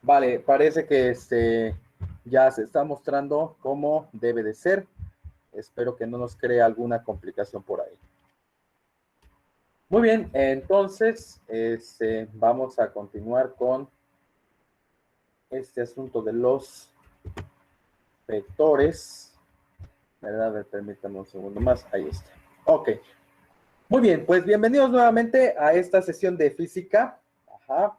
Vale, parece que ya se está mostrando cómo debe de ser. Espero que no nos cree alguna complicación por ahí. Muy bien, entonces vamos a continuar con este asunto de los vectores. ¿Verdad? A ver, permítame un segundo más. Ahí está. Ok. Muy bien, pues bienvenidos nuevamente a esta sesión de física. Ajá.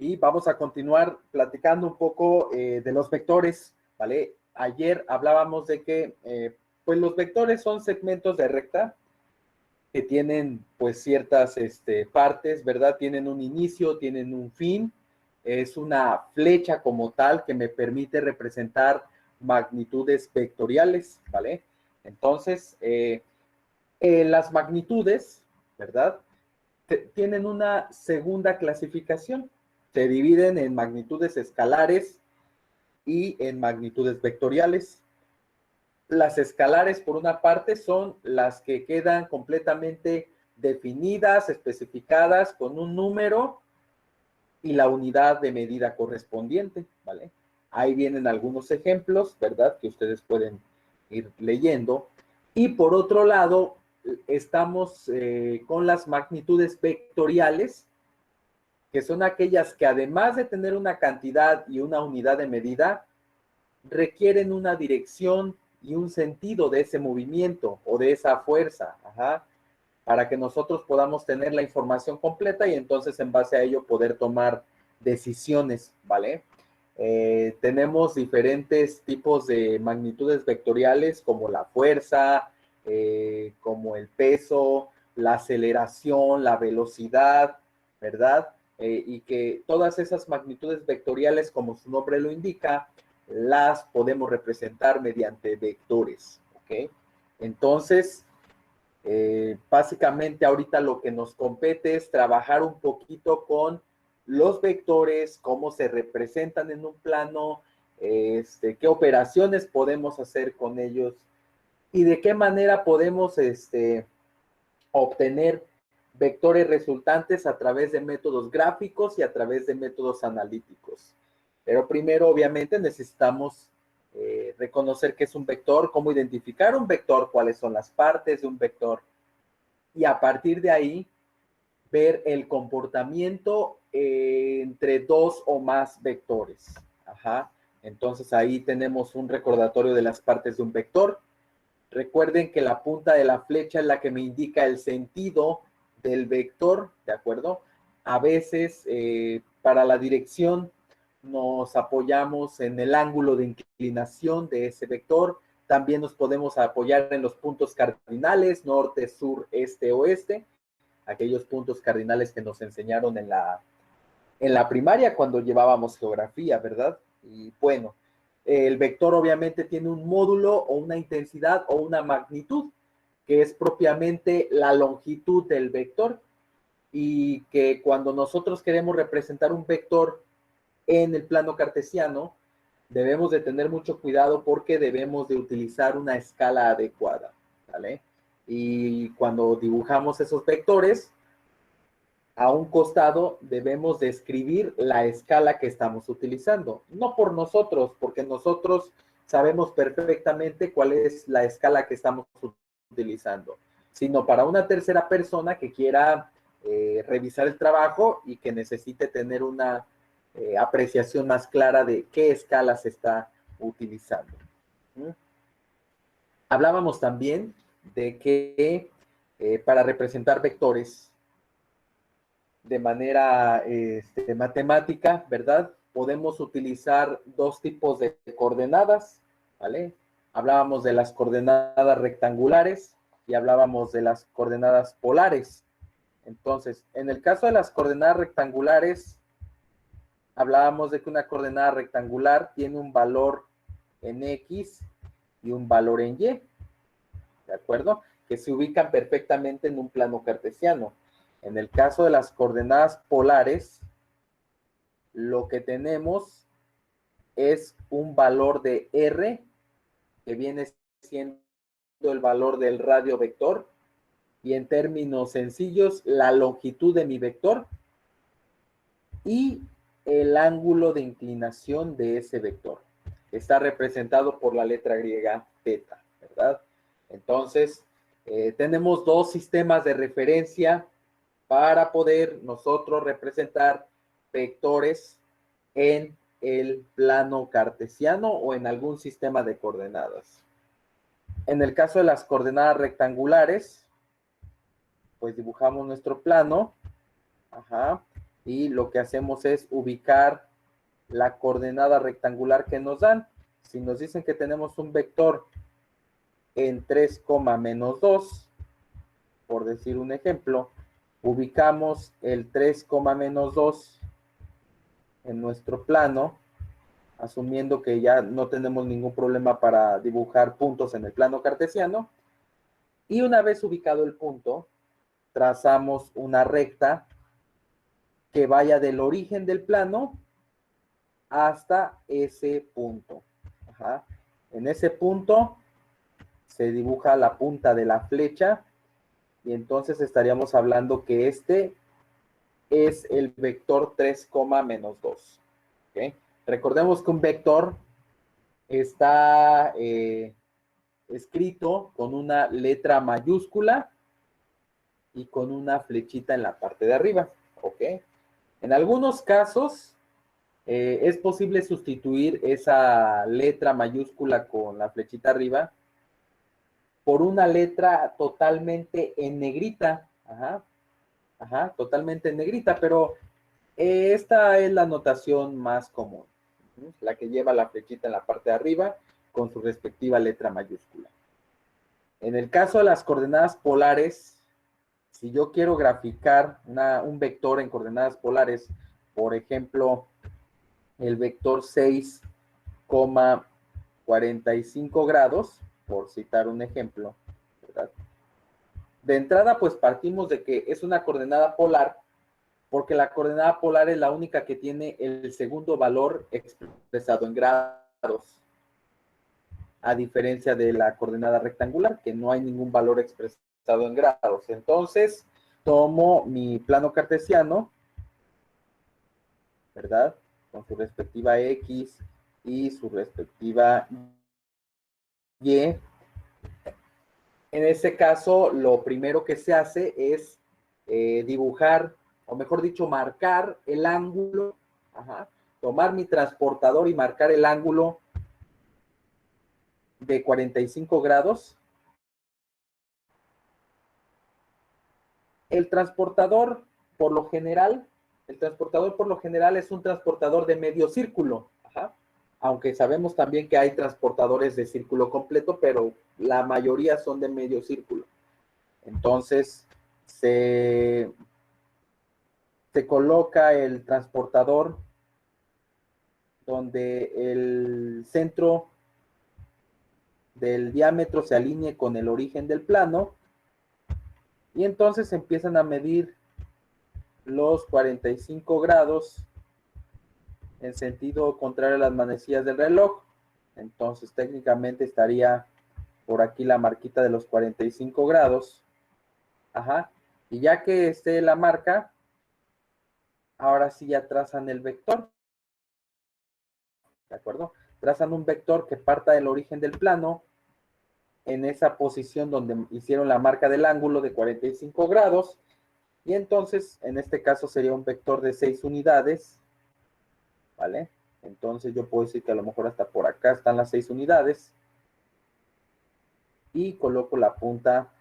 Y vamos a continuar platicando un poco de los vectores, ¿vale? Ayer hablábamos de que pues los vectores son segmentos de recta que tienen pues ciertas partes, ¿verdad? Tienen un inicio, tienen un fin. Es una flecha como tal que me permite representar magnitudes vectoriales, ¿vale? Entonces, las magnitudes, ¿verdad? Tienen una segunda clasificación. Se dividen en magnitudes escalares y en magnitudes vectoriales. Las escalares, por una parte, son las que quedan completamente definidas, especificadas con un número y la unidad de medida correspondiente, ¿vale? Ahí vienen algunos ejemplos, ¿verdad? Que ustedes pueden ir leyendo. Y por otro lado, estamos con las magnitudes vectoriales, que son aquellas que además de tener una cantidad y una unidad de medida, requieren una dirección y un sentido de ese movimiento o de esa fuerza, ajá, para que nosotros podamos tener la información completa y entonces en base a ello poder tomar decisiones, ¿vale? Tenemos diferentes tipos de magnitudes vectoriales como la fuerza, como el peso, la aceleración, la velocidad, ¿verdad? Y que todas esas magnitudes vectoriales, como su nombre lo indica, las podemos representar mediante vectores, ¿ok? Entonces, básicamente ahorita lo que nos compete es trabajar un poquito con los vectores, cómo se representan en un plano, qué operaciones podemos hacer con ellos y de qué manera podemos obtener vectores resultantes a través de métodos gráficos y a través de métodos analíticos. Pero primero, obviamente, necesitamos reconocer qué es un vector, cómo identificar un vector, cuáles son las partes de un vector, y a partir de ahí ver el comportamiento entre dos o más vectores. Ajá. Entonces ahí tenemos un recordatorio de las partes de un vector. Recuerden que la punta de la flecha es la que me indica el sentido del vector, ¿de acuerdo? A veces para la dirección nos apoyamos en el ángulo de inclinación de ese vector. También nos podemos apoyar en los puntos cardinales, norte, sur, este, oeste, aquellos puntos cardinales que nos enseñaron en la primaria cuando llevábamos geografía, ¿verdad? Y bueno, el vector obviamente tiene un módulo o una intensidad o una magnitud, que es propiamente la longitud del vector, y que cuando nosotros queremos representar un vector en el plano cartesiano, debemos de tener mucho cuidado porque debemos de utilizar una escala adecuada, ¿vale? Y cuando dibujamos esos vectores, a un costado debemos describir la escala que estamos utilizando. No por nosotros, porque nosotros sabemos perfectamente cuál es la escala que estamos utilizando, sino para una tercera persona que quiera revisar el trabajo y que necesite tener una apreciación más clara de qué escala se está utilizando. ¿Mm? Hablábamos también de que para representar vectores de manera matemática, ¿verdad? Podemos utilizar dos tipos de coordenadas, ¿vale? Hablábamos de las coordenadas rectangulares y hablábamos de las coordenadas polares. Entonces, en el caso de las coordenadas rectangulares, hablábamos de que una coordenada rectangular tiene un valor en X y un valor en Y, ¿de acuerdo? Que se ubican perfectamente en un plano cartesiano. En el caso de las coordenadas polares, lo que tenemos es un valor de R, que viene siendo el valor del radio vector, y en términos sencillos, la longitud de mi vector, y el ángulo de inclinación de ese vector. Está representado por la letra griega teta, ¿verdad? Entonces, tenemos dos sistemas de referencia para poder nosotros representar vectores en el plano cartesiano o en algún sistema de coordenadas. En el caso de las coordenadas rectangulares, pues dibujamos nuestro plano, y lo que hacemos es ubicar la coordenada rectangular que nos dan. Si nos dicen que tenemos un vector en 3, -2, por decir un ejemplo, ubicamos el 3, -2 en nuestro plano, asumiendo que ya no tenemos ningún problema para dibujar puntos en el plano cartesiano, y una vez ubicado el punto, trazamos una recta que vaya del origen del plano hasta ese punto. En ese punto se dibuja la punta de la flecha y entonces estaríamos hablando que este es el vector 3, -2. ¿Okay? Recordemos que un vector está escrito con una letra mayúscula y con una flechita en la parte de arriba. ¿Ok? En algunos casos es posible sustituir esa letra mayúscula con la flechita arriba por una letra totalmente en negrita. Totalmente en negrita, pero esta es la notación más común, la que lleva la flechita en la parte de arriba con su respectiva letra mayúscula. En el caso de las coordenadas polares, si yo quiero graficar un vector en coordenadas polares, por ejemplo, el vector 6,45 grados, por citar un ejemplo, ¿verdad? De entrada, pues partimos de que es una coordenada polar, porque la coordenada polar es la única que tiene el segundo valor expresado en grados, a diferencia de la coordenada rectangular, que no hay ningún valor expresado en grados. Entonces, tomo mi plano cartesiano, ¿verdad? Con su respectiva X y su respectiva Y. En este caso, lo primero que se hace es dibujar, o mejor dicho, marcar el ángulo, tomar mi transportador y marcar el ángulo de 45 grados. El transportador, por lo general, es un transportador de medio círculo, aunque sabemos también que hay transportadores de círculo completo, pero la mayoría son de medio círculo. Entonces, se coloca el transportador donde el centro del diámetro se alinee con el origen del plano y entonces empiezan a medir los 45 grados en sentido contrario a las manecillas del reloj. Entonces técnicamente estaría por aquí la marquita de los 45 grados. Y ya que esté la marca, ahora sí ya trazan el vector. ¿De acuerdo? Trazan un vector que parta del origen del plano en esa posición donde hicieron la marca del ángulo de 45 grados. Y entonces, en este caso sería un vector de 6 unidades. ¿Vale? Entonces yo puedo decir que a lo mejor hasta por acá están las 6 unidades. Y coloco la punta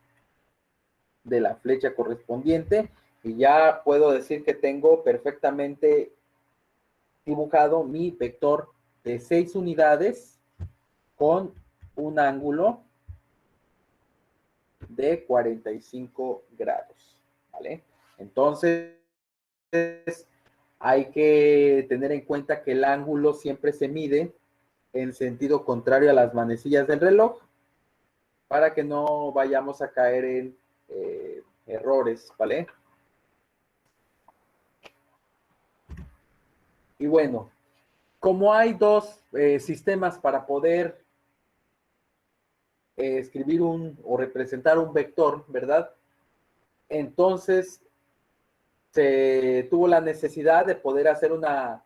de la flecha correspondiente. Y ya puedo decir que tengo perfectamente dibujado mi vector de 6 unidades con un ángulo de 45 grados. ¿Vale? Entonces, hay que tener en cuenta que el ángulo siempre se mide en sentido contrario a las manecillas del reloj para que no vayamos a caer en errores, ¿vale? Y bueno, como hay dos sistemas para poder escribir o representar un vector, ¿verdad? Entonces se tuvo la necesidad de poder hacer una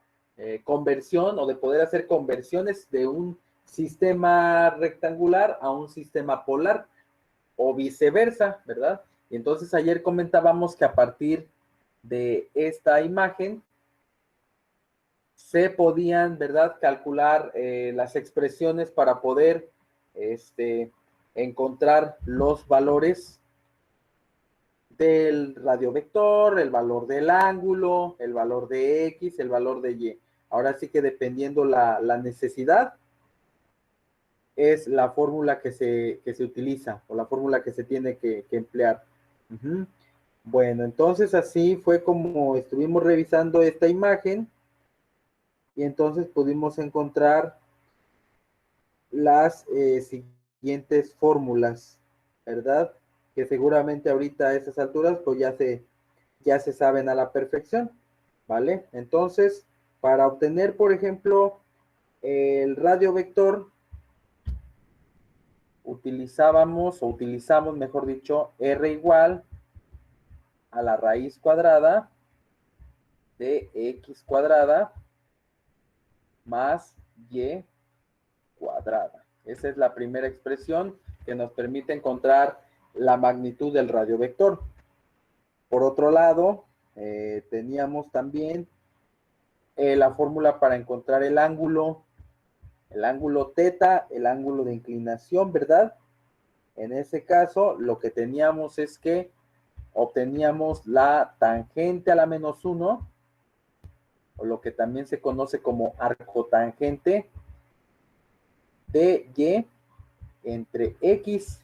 conversión o de poder hacer conversiones de un sistema rectangular a un sistema polar o viceversa, ¿verdad? Y entonces ayer comentábamos que a partir de esta imagen se podían, ¿verdad?, calcular las expresiones para poder encontrar los valores del radiovector, el valor del ángulo, el valor de X, el valor de Y. Ahora sí que dependiendo la necesidad, es la fórmula que se utiliza o la fórmula que se tiene que emplear. Bueno, entonces así fue como estuvimos revisando esta imagen y entonces pudimos encontrar las siguientes fórmulas, ¿verdad? Que seguramente ahorita a esas alturas pues ya se saben a la perfección, ¿vale? Entonces, para obtener, por ejemplo, el radio vector, utilizamos, mejor dicho, R igual a la raíz cuadrada de X cuadrada más Y cuadrada. Esa es la primera expresión que nos permite encontrar la magnitud del radio vector. Por otro lado, teníamos también la fórmula para encontrar el ángulo teta, el ángulo de inclinación, ¿verdad? En ese caso, lo que teníamos es que obteníamos la tangente a la menos 1, o lo que también se conoce como arcotangente de Y entre X,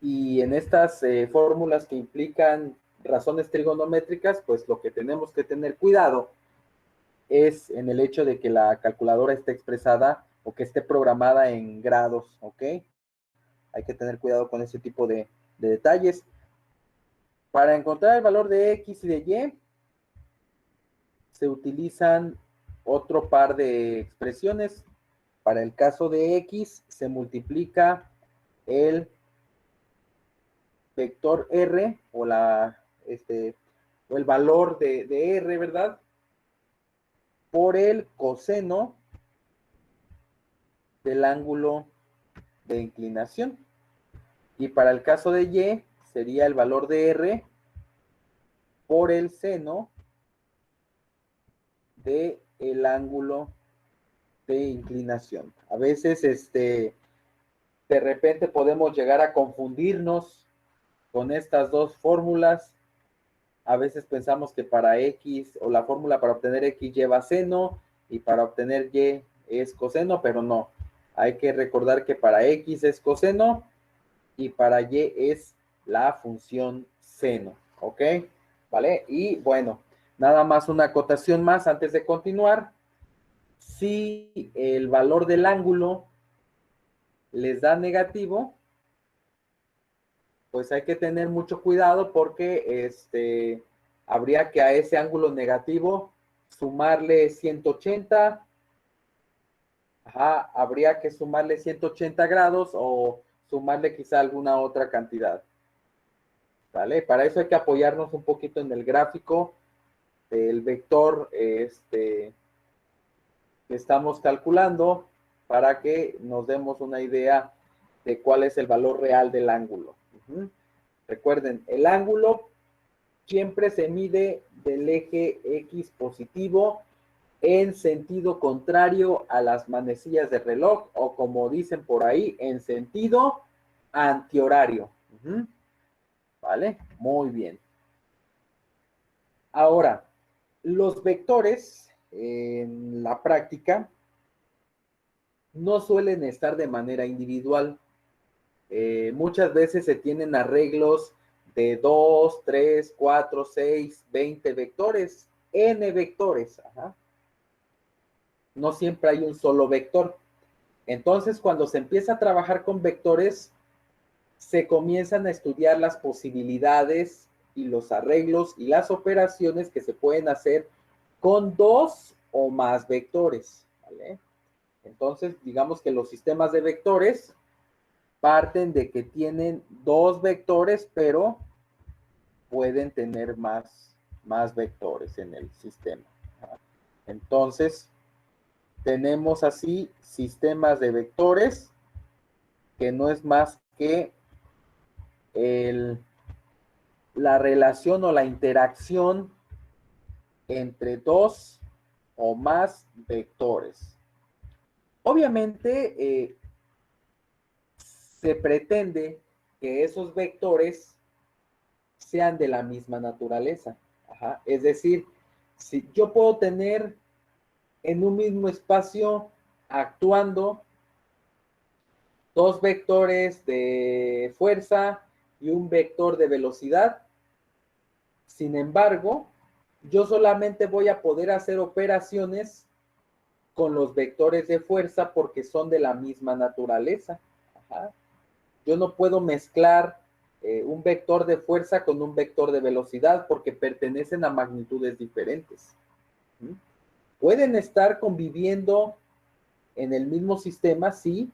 y en estas fórmulas que implican razones trigonométricas, pues lo que tenemos que tener cuidado es en el hecho de que la calculadora esté expresada o que esté programada en grados, ¿ok? Hay que tener cuidado con ese tipo de detalles. Para encontrar el valor de X y de Y, se utilizan otro par de expresiones. Para el caso de X, se multiplica el vector R o el valor de R, ¿verdad?, por el coseno del ángulo de inclinación. Y para el caso de Y, sería el valor de R por el seno de el ángulo de inclinación. A veces, de repente podemos llegar a confundirnos con estas dos fórmulas. A veces pensamos que para X, o la fórmula para obtener X lleva seno, y para obtener Y es coseno, pero no. Hay que recordar que para X es coseno, y para Y es la función seno, ¿ok? ¿Vale? Y bueno, nada más una acotación más antes de continuar. Si el valor del ángulo les da negativo, pues hay que tener mucho cuidado porque habría que a ese ángulo negativo sumarle 180. Ajá, habría que sumarle 180 grados o sumarle quizá alguna otra cantidad. ¿Vale? Para eso hay que apoyarnos un poquito en el gráfico del vector que estamos calculando para que nos demos una idea de cuál es el valor real del ángulo. Recuerden, el ángulo siempre se mide del eje X positivo en sentido contrario a las manecillas del reloj, o como dicen por ahí, en sentido antihorario. ¿Vale? Muy bien. Ahora, los vectores en la práctica no suelen estar de manera individual. Muchas veces se tienen arreglos de 2, 3, 4, 6, 20 vectores, n vectores. Ajá. No siempre hay un solo vector. Entonces, cuando se empieza a trabajar con vectores, se comienzan a estudiar las posibilidades y los arreglos y las operaciones que se pueden hacer con dos o más vectores, ¿vale? Entonces, digamos que los sistemas de vectores parten de que tienen dos vectores, pero pueden tener más vectores en el sistema. Entonces, tenemos así sistemas de vectores que no es más que la relación o la interacción entre dos o más vectores. Obviamente, se pretende que esos vectores sean de la misma naturaleza. Ajá. Es decir, si yo puedo tener en un mismo espacio actuando dos vectores de fuerza y un vector de velocidad. Sin embargo, yo solamente voy a poder hacer operaciones con los vectores de fuerza porque son de la misma naturaleza. Ajá. Yo no puedo mezclar un vector de fuerza con un vector de velocidad porque pertenecen a magnitudes diferentes. ¿Mm? Pueden estar conviviendo en el mismo sistema, sí,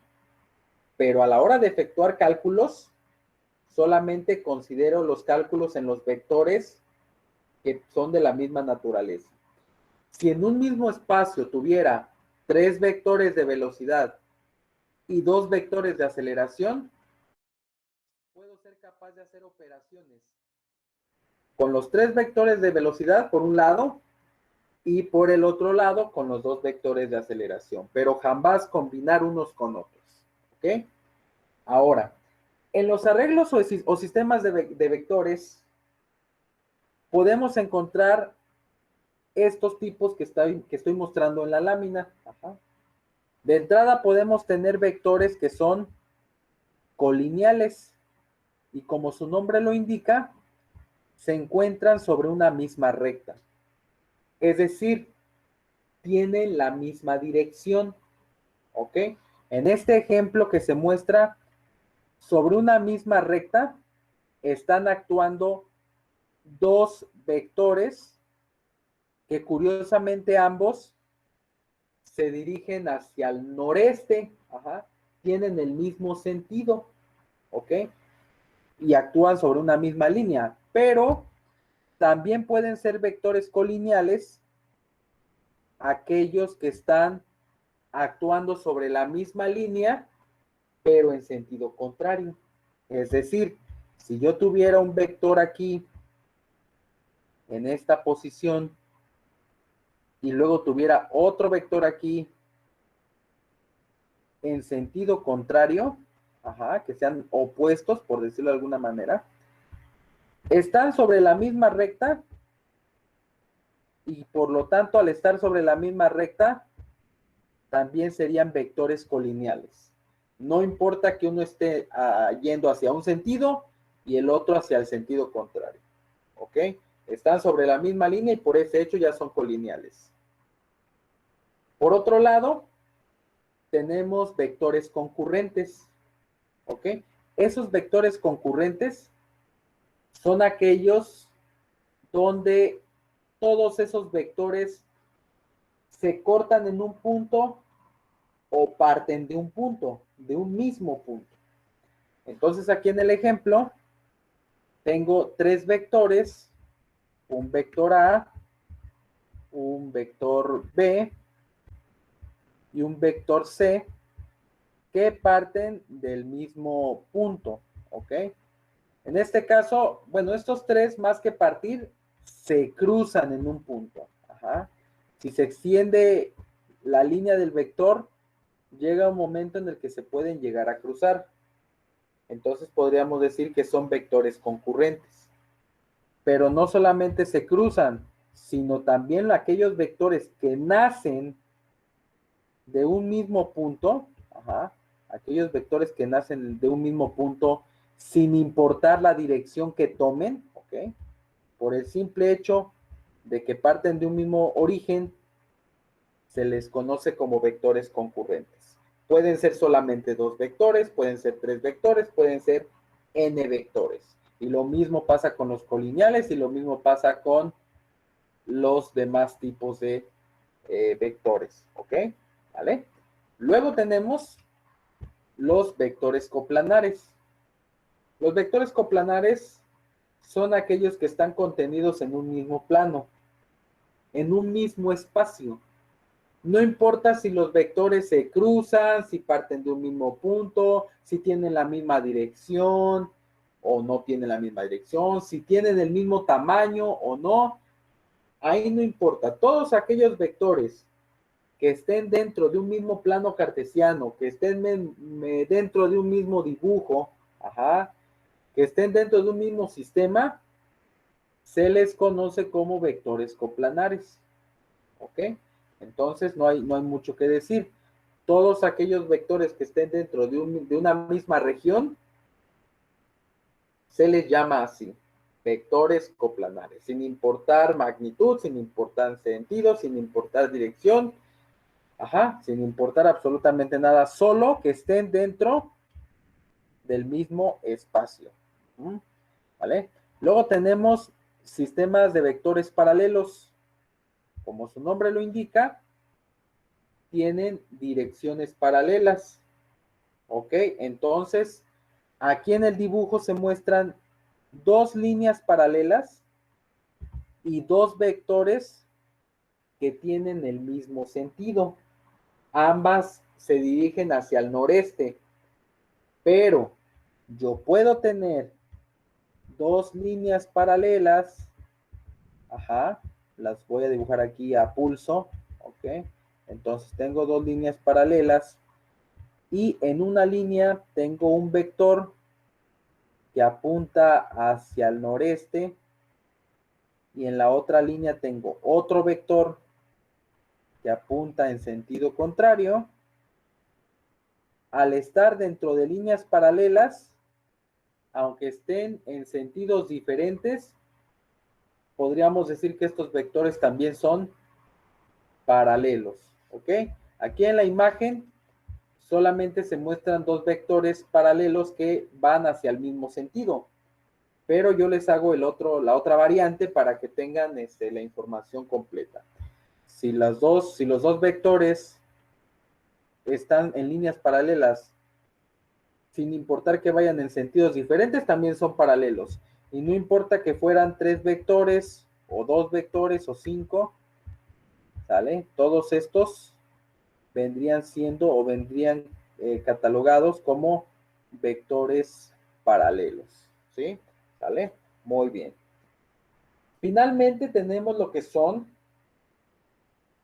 pero a la hora de efectuar cálculos, solamente considero los cálculos en los vectores que son de la misma naturaleza. Si en un mismo espacio tuviera 3 vectores de velocidad y 2 vectores de aceleración, puedo ser capaz de hacer operaciones con los 3 vectores de velocidad por un lado y por el otro lado con los 2 vectores de aceleración, pero jamás combinar unos con otros. ¿Ok? Ahora, en los arreglos o sistemas de vectores, podemos encontrar estos tipos que estoy mostrando en la lámina. Ajá. De entrada podemos tener vectores que son colineales y como su nombre lo indica, se encuentran sobre una misma recta. Es decir, tienen la misma dirección. ¿Ok? En este ejemplo que se muestra sobre una misma recta, están actuando dos vectores que curiosamente ambos se dirigen hacia el noreste, ajá, tienen el mismo sentido, ¿ok? Y actúan sobre una misma línea, pero también pueden ser vectores colineales aquellos que están actuando sobre la misma línea, pero en sentido contrario. Es decir, si yo tuviera un vector aquí en esta posición y luego tuviera otro vector aquí en sentido contrario, ajá, que sean opuestos, por decirlo de alguna manera, están sobre la misma recta y por lo tanto al estar sobre la misma recta, también serían vectores colineales. No importa que uno esté yendo hacia un sentido y el otro hacia el sentido contrario. ¿Ok? Están sobre la misma línea y por ese hecho ya son colineales. Por otro lado, tenemos vectores concurrentes. ¿Ok? Esos vectores concurrentes son aquellos donde todos esos vectores se cortan en un punto o parten de un punto, de un mismo punto. Entonces aquí en el ejemplo tengo 3 vectores, un vector A, un vector B y un vector C que parten del mismo punto, ¿ok? En este caso, bueno, estos 3 más que partir, se cruzan en un punto. Ajá. Si se extiende la línea del vector, llega un momento en el que se pueden llegar a cruzar. Entonces podríamos decir que son vectores concurrentes. Pero no solamente se cruzan, sino también aquellos vectores que nacen de un mismo punto, ajá, aquellos vectores que nacen de un mismo punto sin importar la dirección que tomen, ¿ok? Por el simple hecho de que parten de un mismo origen, se les conoce como vectores concurrentes. Pueden ser solamente 2 vectores, pueden ser 3 vectores, pueden ser n vectores. Y lo mismo pasa con los colineales y lo mismo pasa con los demás tipos de vectores, ¿ok? ¿Vale? Luego tenemos los vectores coplanares. Los vectores coplanares son aquellos que están contenidos en un mismo plano. en un mismo espacio. No importa si los vectores se cruzan, si parten de un mismo punto, si tienen la misma dirección o no tienen la misma dirección, si tienen el mismo tamaño o no, ahí no importa. Todos aquellos vectores que estén dentro de un mismo plano cartesiano, que estén dentro de un mismo dibujo, ajá, que estén dentro de un mismo sistema, se les conoce como vectores coplanares. ¿Ok? Entonces no hay mucho que decir. Todos aquellos vectores que estén dentro de una misma región se les llama así, vectores coplanares, sin importar magnitud, sin importar sentido, sin importar dirección, ajá, sin importar absolutamente nada, solo que estén dentro del mismo espacio. ¿Vale? Luego tenemos sistemas de vectores paralelos. Como su nombre lo indica, tienen direcciones paralelas. ¿Ok? Entonces, aquí en el dibujo se muestran dos líneas paralelas y dos vectores que tienen el mismo sentido. Ambas se dirigen hacia el noreste, pero yo puedo tener dos líneas paralelas, ajá, las voy a dibujar aquí a pulso, ok, entonces tengo dos líneas paralelas y en una línea tengo un vector que apunta hacia el noreste y en la otra línea tengo otro vector que apunta en sentido contrario. Al estar dentro de líneas paralelas, aunque estén en sentidos diferentes, podríamos decir que estos vectores también son paralelos, ¿ok? Aquí en la imagen solamente se muestran dos vectores paralelos que van hacia el mismo sentido, pero yo les hago la otra variante para que tengan la información completa. Si los dos vectores están en líneas paralelas, sin importar que vayan en sentidos diferentes, también son paralelos. Y no importa que fueran 3 vectores, o 2 vectores, o 5, ¿sale? Todos estos vendrían siendo o vendrían catalogados como vectores paralelos, ¿sí? ¿Sale? Muy bien. Finalmente tenemos lo que son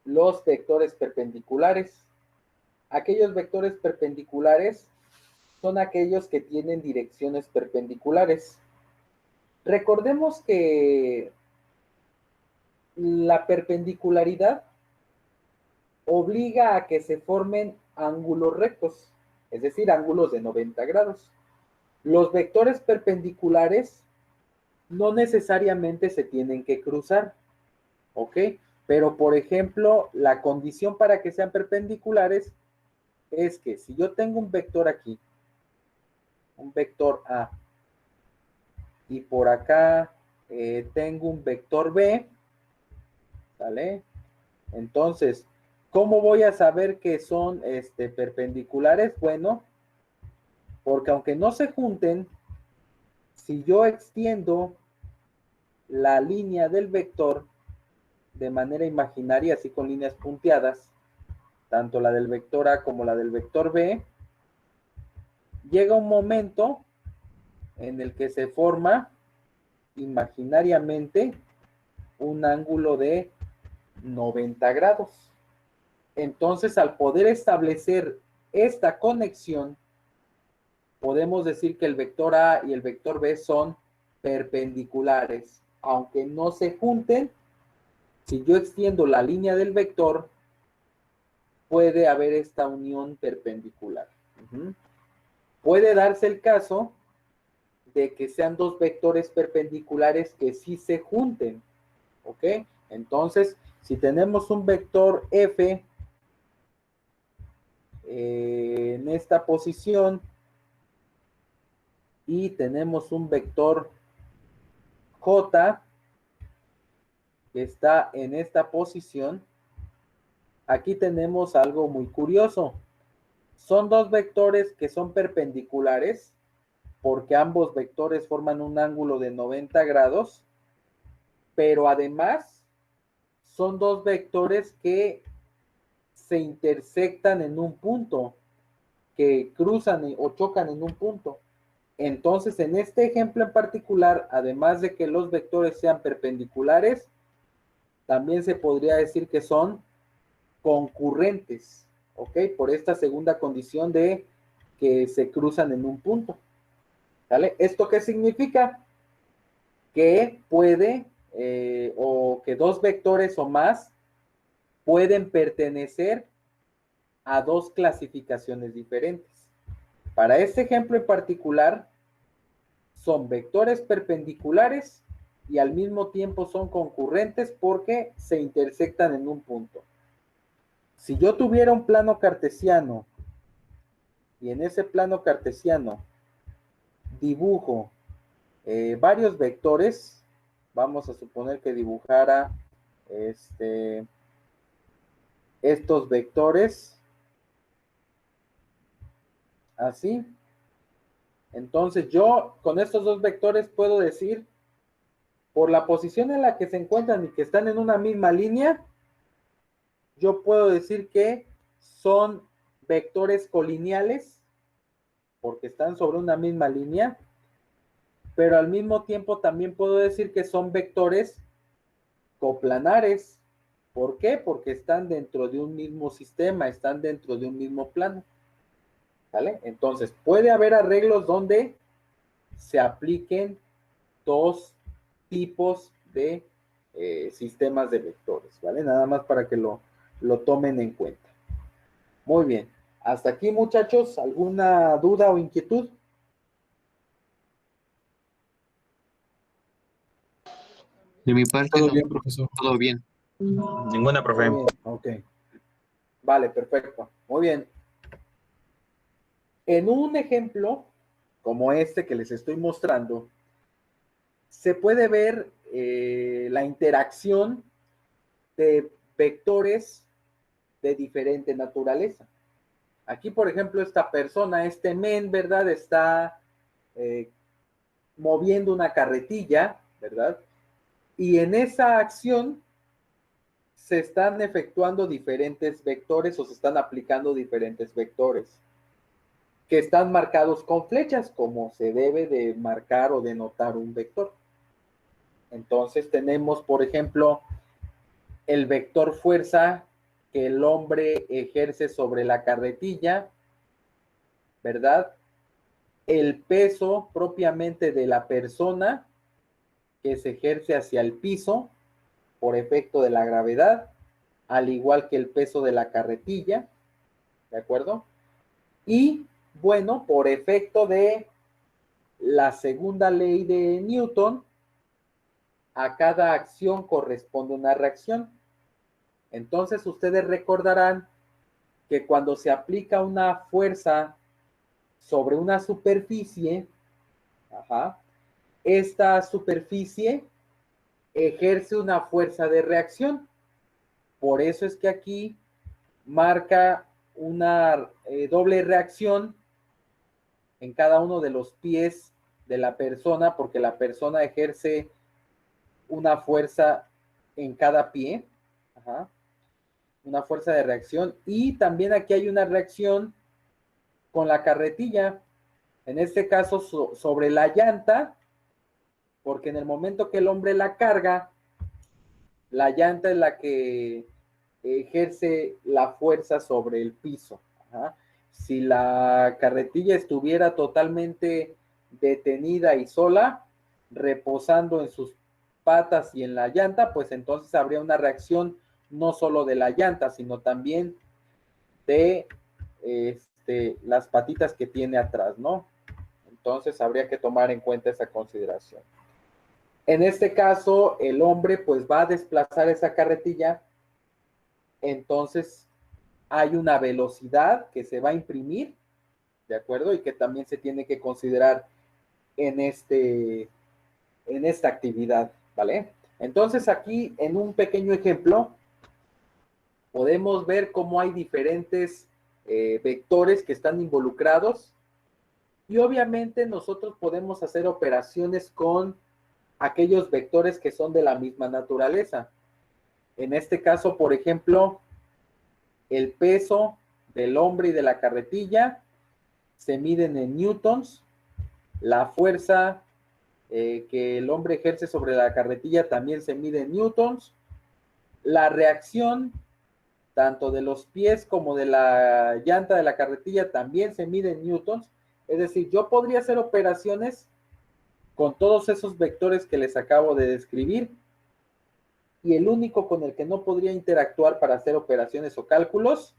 los vectores perpendiculares. Aquellos vectores perpendiculares son aquellos que tienen direcciones perpendiculares. Recordemos que la perpendicularidad obliga a que se formen ángulos rectos, es decir, ángulos de 90 grados. Los vectores perpendiculares no necesariamente se tienen que cruzar, ¿ok? Pero, por ejemplo, la condición para que sean perpendiculares es que si yo tengo un vector aquí, un vector A, y por acá tengo un vector B, ¿vale? Entonces, ¿cómo voy a saber que son perpendiculares? Bueno, porque aunque no se junten, si yo extiendo la línea del vector de manera imaginaria, así con líneas punteadas, tanto la del vector A como la del vector B, llega un momento en el que se forma imaginariamente un ángulo de 90 grados. Entonces, al poder establecer esta conexión, podemos decir que el vector A y el vector B son perpendiculares. Aunque no se junten, si yo extiendo la línea del vector, puede haber esta unión perpendicular. Puede darse el caso de que sean dos vectores perpendiculares que sí se junten, ¿ok? Entonces, si tenemos un vector F en esta posición y tenemos un vector J que está en esta posición, aquí tenemos algo muy curioso. Son dos vectores que son perpendiculares porque ambos vectores forman un ángulo de 90 grados, pero además son dos vectores que se intersectan en un punto, que cruzan o chocan en un punto. Entonces, en este ejemplo en particular, además de que los vectores sean perpendiculares, también se podría decir que son concurrentes, ¿ok? Por esta segunda condición de que se cruzan en un punto, ¿vale? ¿Esto qué significa? Que puede, o que dos vectores o más pueden pertenecer a dos clasificaciones diferentes. Para este ejemplo en particular, son vectores perpendiculares y al mismo tiempo son concurrentes porque se intersectan en un punto. Si yo tuviera un plano cartesiano y en ese plano cartesiano dibujo varios vectores, vamos a suponer que dibujara estos vectores así. Entonces yo con estos dos vectores puedo decir, por la posición en la que se encuentran y que están en una misma línea, yo puedo decir que son vectores colineales, porque están sobre una misma línea, pero al mismo tiempo también puedo decir que son vectores coplanares. ¿Por qué? Porque están dentro de un mismo sistema, están dentro de un mismo plano. ¿Vale? Entonces, puede haber arreglos donde se apliquen dos tipos de sistemas de vectores, ¿vale? Nada más para que lo tomen en cuenta. Muy bien. Hasta aquí, muchachos, ¿alguna duda o inquietud? De mi parte, Todo no, bien, profesor. todo bien. Ninguna, profe. Muy bien, ok. Vale, perfecto. Muy bien. En un ejemplo como este que les estoy mostrando, se puede ver la interacción de vectores de diferente naturaleza. Aquí, por ejemplo, esta persona, este men, ¿verdad? Está moviendo una carretilla, ¿verdad? Y en esa acción se están efectuando diferentes vectores o se están aplicando diferentes vectores que están marcados con flechas, como se debe de marcar o denotar un vector. Entonces tenemos, por ejemplo, el vector fuerza que el hombre ejerce sobre la carretilla, ¿verdad? El peso propiamente de la persona que se ejerce hacia el piso por efecto de la gravedad, al igual que el peso de la carretilla, ¿de acuerdo? Y bueno, por efecto de la segunda ley de Newton, a cada acción corresponde una reacción. Entonces ustedes recordarán que cuando se aplica una fuerza sobre una superficie, esta superficie ejerce una fuerza de reacción. Por eso es que aquí marca una doble reacción en cada uno de los pies de la persona, porque la persona ejerce una fuerza en cada pie, una fuerza de reacción, y también aquí hay una reacción con la carretilla, en este caso sobre la llanta, porque en el momento que el hombre la carga, la llanta es la que ejerce la fuerza sobre el piso. Si la carretilla estuviera totalmente detenida y sola, reposando en sus patas y en la llanta, pues entonces habría una reacción no solo de la llanta, sino también de las patitas que tiene atrás, ¿no? Entonces habría que tomar en cuenta esa consideración. En este caso, el hombre pues va a desplazar esa carretilla, entonces hay una velocidad que se va a imprimir, ¿de acuerdo? Y que también se tiene que considerar en esta actividad, ¿vale? Entonces aquí en un pequeño ejemplo podemos ver cómo hay diferentes vectores que están involucrados y obviamente nosotros podemos hacer operaciones con aquellos vectores que son de la misma naturaleza. En este caso, por ejemplo, el peso del hombre y de la carretilla se miden en newtons, la fuerza que el hombre ejerce sobre la carretilla también se mide en newtons, la reacción tanto de los pies como de la llanta de la carretilla también se mide en newtons. Es decir, yo podría hacer operaciones con todos esos vectores que les acabo de describir, y el único con el que no podría interactuar para hacer operaciones o cálculos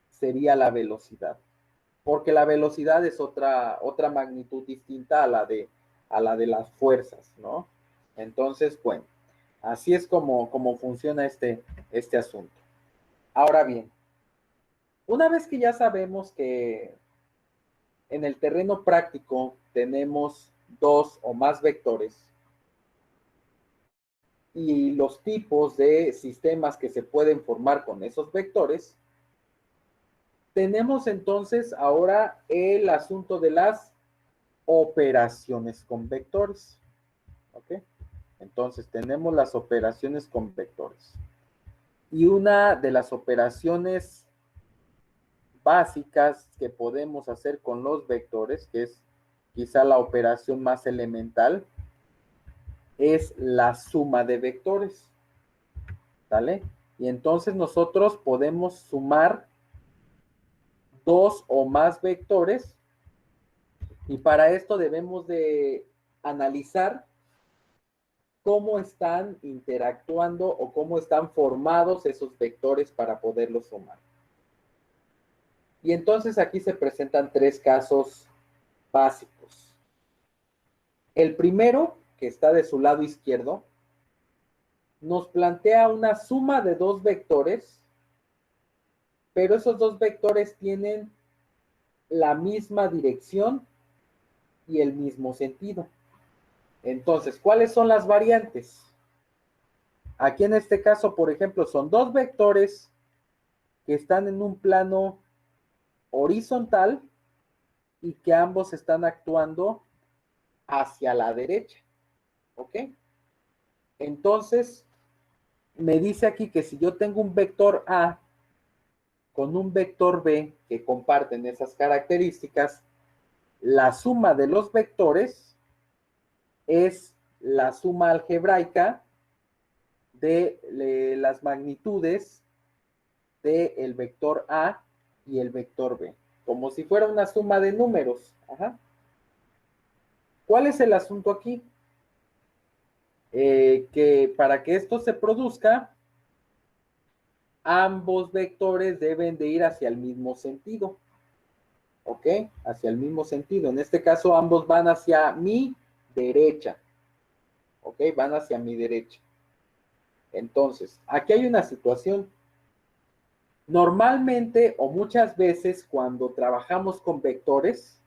sería la velocidad, porque la velocidad es otra magnitud distinta a la de las fuerzas, ¿no? Entonces, bueno, así es como funciona este asunto. Ahora bien, una vez que ya sabemos que en el terreno práctico tenemos dos o más vectores y los tipos de sistemas que se pueden formar con esos vectores, tenemos entonces ahora el asunto de las operaciones con vectores. ¿Ok? Entonces tenemos las operaciones con vectores. Y una de las operaciones básicas que podemos hacer con los vectores, que es quizá la operación más elemental, es la suma de vectores. ¿Vale? Y entonces nosotros podemos sumar dos o más vectores, y para esto debemos de analizar cómo están interactuando o cómo están formados esos vectores para poderlos sumar. Y entonces aquí se presentan tres casos básicos. El primero, que está de su lado izquierdo, nos plantea una suma de dos vectores, pero esos dos vectores tienen la misma dirección y el mismo sentido. Entonces, ¿cuáles son las variantes? Aquí en este caso, por ejemplo, son dos vectores que están en un plano horizontal y que ambos están actuando hacia la derecha. ¿Ok? Entonces, me dice aquí que si yo tengo un vector A con un vector B que comparten esas características, la suma de los vectores es la suma algebraica de las magnitudes del vector A y el vector B, como si fuera una suma de números. Ajá. ¿Cuál es el asunto aquí? Que para que esto se produzca, ambos vectores deben de ir hacia el mismo sentido. ¿Ok? Hacia el mismo sentido. En este caso, ambos van hacia mi derecha. ¿Ok? Van hacia mi derecha. Entonces, aquí hay una situación. Normalmente o muchas veces cuando trabajamos con vectores,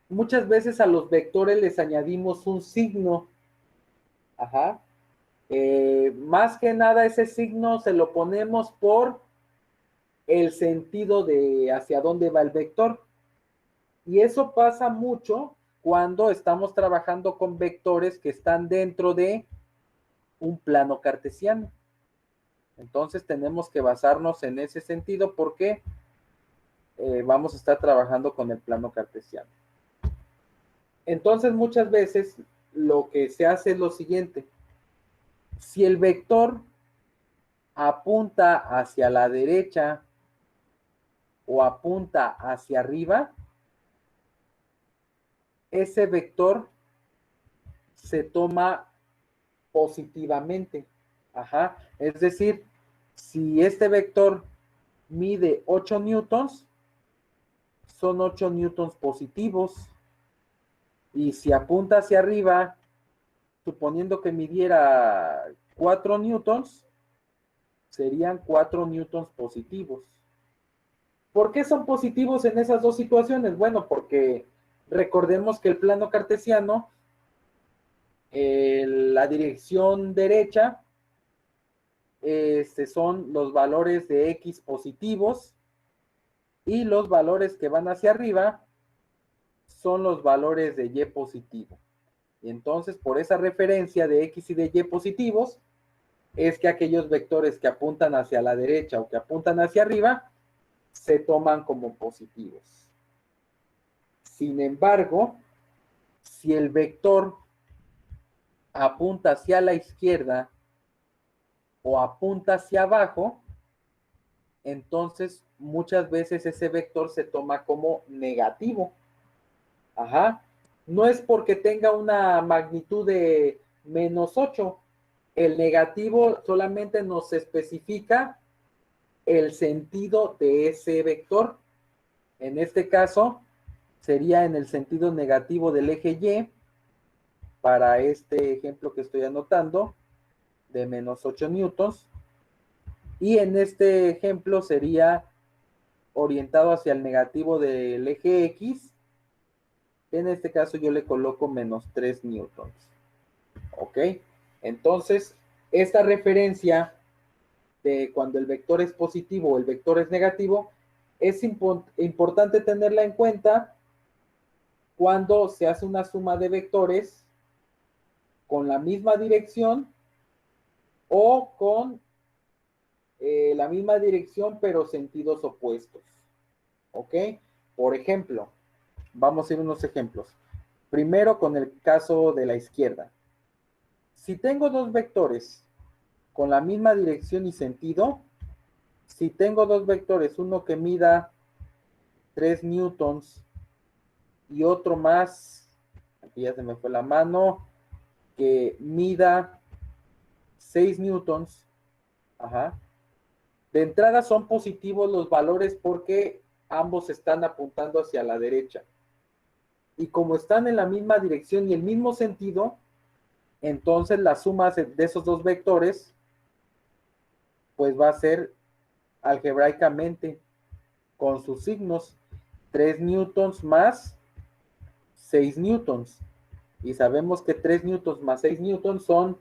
muchas veces a los vectores les añadimos un signo. Ajá. Más que nada ese signo se lo ponemos por el sentido de hacia dónde va el vector. Y eso pasa mucho cuando estamos trabajando con vectores que están dentro de un plano cartesiano. Entonces tenemos que basarnos en ese sentido porque vamos a estar trabajando con el plano cartesiano. Entonces muchas veces lo que se hace es lo siguiente. Si el vector apunta hacia la derecha o apunta hacia arriba, ese vector se toma positivamente. Ajá. Es decir, si este vector mide 8 newtons, son 8 newtons positivos. Y si apunta hacia arriba, suponiendo que midiera 4 newtons, serían 4 newtons positivos. ¿Por qué son positivos en esas dos situaciones? Bueno, porque recordemos que el plano cartesiano, la dirección derecha, son los valores de X positivos, y los valores que van hacia arriba son los valores de Y positivo. Y entonces, por esa referencia de X y de Y positivos, es que aquellos vectores que apuntan hacia la derecha o que apuntan hacia arriba se toman como positivos. Sin embargo, si el vector apunta hacia la izquierda o apunta hacia abajo, entonces muchas veces ese vector se toma como negativo. Ajá. No es porque tenga una magnitud de -8. El negativo solamente nos especifica el sentido de ese vector. En este caso, sería en el sentido negativo del eje Y, para este ejemplo que estoy anotando, de -8 newtons. Y en este ejemplo sería orientado hacia el negativo del eje X. En este caso yo le coloco -3 newtons. ¿Ok? Entonces, esta referencia de cuando el vector es positivo o el vector es negativo, es importante tenerla en cuenta cuando se hace una suma de vectores con la misma dirección o con la misma dirección pero sentidos opuestos. ¿Ok? Por ejemplo, vamos a ir unos ejemplos. Primero con el caso de la izquierda. Si tengo dos vectores con la misma dirección y sentido, si tengo dos vectores, uno que mida 3 newtons y otro más, aquí ya se me fue la mano, que mida 6 newtons, ajá. De entrada son positivos los valores porque ambos están apuntando hacia la derecha. Y como están en la misma dirección y el mismo sentido, entonces la suma de esos dos vectores pues va a ser algebraicamente con sus signos 3 newtons más 6 newtons. Y sabemos que 3 newtons más 6 newtons son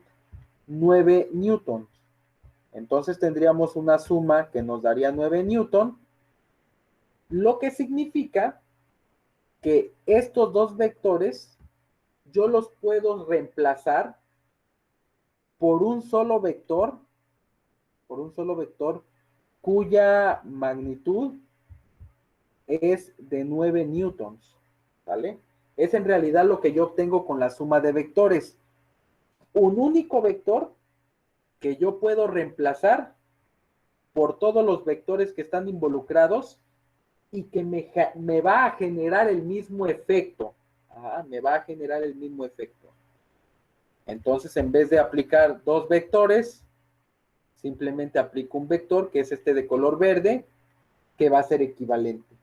9 newtons. Entonces tendríamos una suma que nos daría 9 newtons, lo que significa que estos dos vectores yo los puedo reemplazar por un solo vector cuya magnitud es de 9 newtons, ¿vale? Es en realidad lo que yo obtengo con la suma de vectores. Un único vector que yo puedo reemplazar por todos los vectores que están involucrados y que me va a generar el mismo efecto. Ajá, me va a generar el mismo efecto. Entonces, en vez de aplicar dos vectores, simplemente aplico un vector, que es este de color verde, que va a ser equivalente.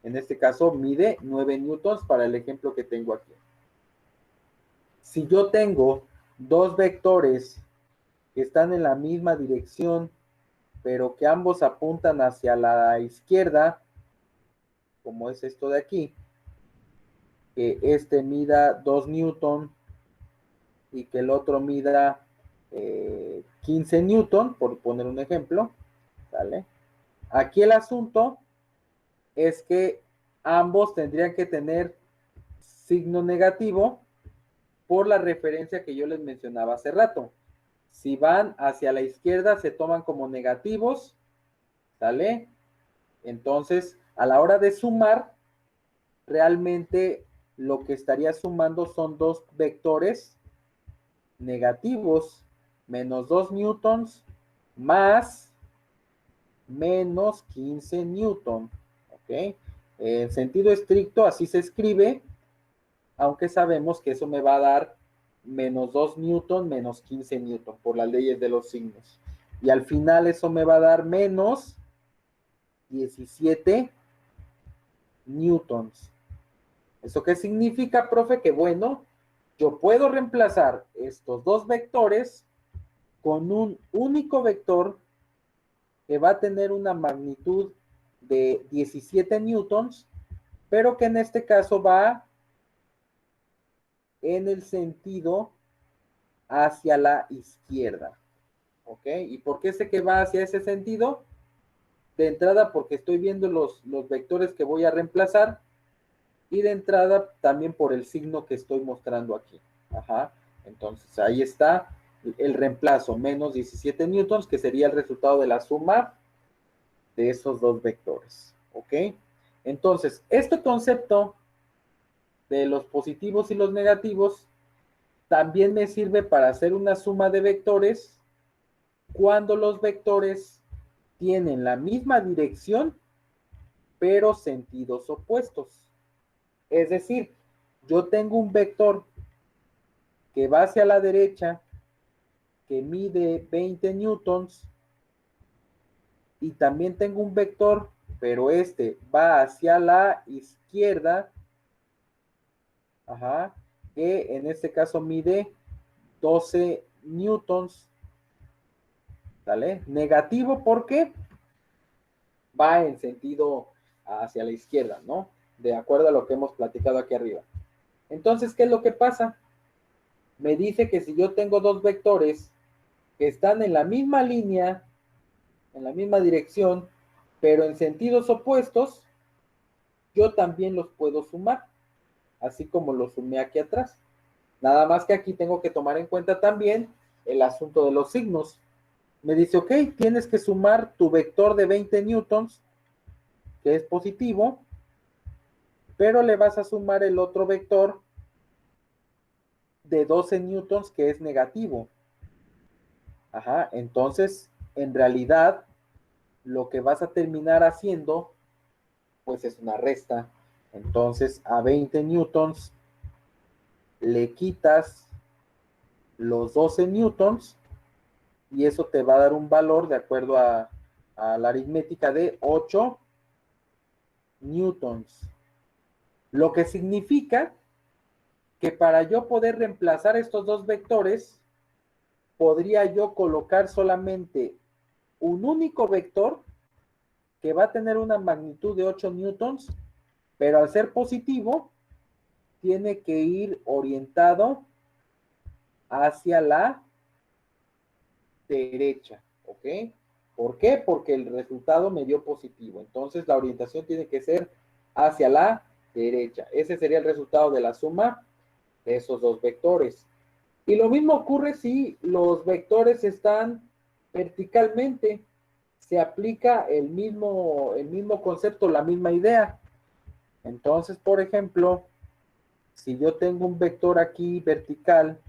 En este caso, mide 9 newtons para el ejemplo que tengo aquí. Si yo tengo dos vectores que están en la misma dirección, pero que ambos apuntan hacia la izquierda, como es esto de aquí, que este mida 2 newton y que el otro mida 15 newton, por poner un ejemplo, ¿vale? Aquí el asunto es que ambos tendrían que tener signo negativo por la referencia que yo les mencionaba hace rato. Si van hacia la izquierda se toman como negativos, ¿sale? Entonces, a la hora de sumar, realmente lo que estaría sumando son dos vectores negativos, menos 2 newtons más menos 15 newton, ¿ok? En sentido estricto así se escribe, aunque sabemos que eso me va a dar menos 2 newton menos 15 newton por las leyes de los signos. Y al final eso me va a dar menos 17 newtons. ¿Eso qué significa, profe? Que bueno, yo puedo reemplazar estos dos vectores con un único vector que va a tener una magnitud de 17 newtons, pero que en este caso va en el sentido hacia la izquierda. ¿Ok? ¿Y por qué sé que va hacia ese sentido? De entrada porque estoy viendo los vectores que voy a reemplazar y de entrada también por el signo que estoy mostrando aquí. Ajá. Entonces ahí está el reemplazo, menos 17 newtons, que sería el resultado de la suma de esos dos vectores, ¿ok? Entonces, este concepto de los positivos y los negativos también me sirve para hacer una suma de vectores cuando los vectores tienen la misma dirección, pero sentidos opuestos. Es decir, yo tengo un vector que va hacia la derecha, que mide 20 newtons, y también tengo un vector, pero este va hacia la izquierda, que en este caso mide 12 newtons, ¿vale? Negativo porque va en sentido hacia la izquierda, ¿no? De acuerdo a lo que hemos platicado aquí arriba. Entonces, ¿qué es lo que pasa? Me dice que si yo tengo dos vectores que están en la misma línea, en la misma dirección, pero en sentidos opuestos, yo también los puedo sumar, así como los sumé aquí atrás. Nada más que aquí tengo que tomar en cuenta también el asunto de los signos. Me dice, ok, tienes que sumar tu vector de 20 newtons, que es positivo, pero le vas a sumar el otro vector de 12 newtons, que es negativo. Entonces, en realidad, lo que vas a terminar haciendo, pues es una resta. Entonces, a 20 newtons le quitas los 12 newtons y eso te va a dar un valor de acuerdo a la aritmética de 8 newtons. Lo que significa que para yo poder reemplazar estos dos vectores, podría yo colocar solamente un único vector que va a tener una magnitud de 8 newtons, pero al ser positivo, tiene que ir orientado hacia la derecha, ¿ok? ¿Por qué? Porque el resultado me dio positivo. Entonces, la orientación tiene que ser hacia la derecha. Ese sería el resultado de la suma de esos dos vectores. Y lo mismo ocurre si los vectores están verticalmente. Se aplica el mismo concepto, la misma idea. Entonces, por ejemplo, si yo tengo un vector aquí vertical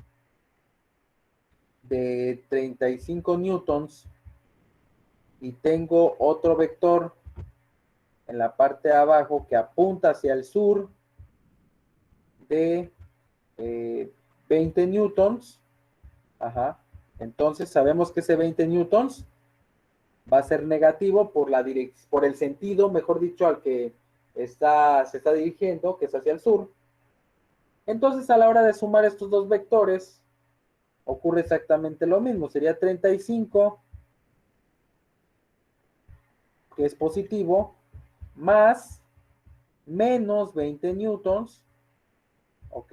de 35 newtons y tengo otro vector en la parte de abajo que apunta hacia el sur de 20 newtons, entonces sabemos que ese 20 newtons va a ser negativo por el sentido, mejor dicho, al que se está dirigiendo, que es hacia el sur. Entonces, a la hora de sumar estos dos vectores, ocurre exactamente lo mismo. Sería 35, que es positivo, más menos 20 newtons, ¿ok?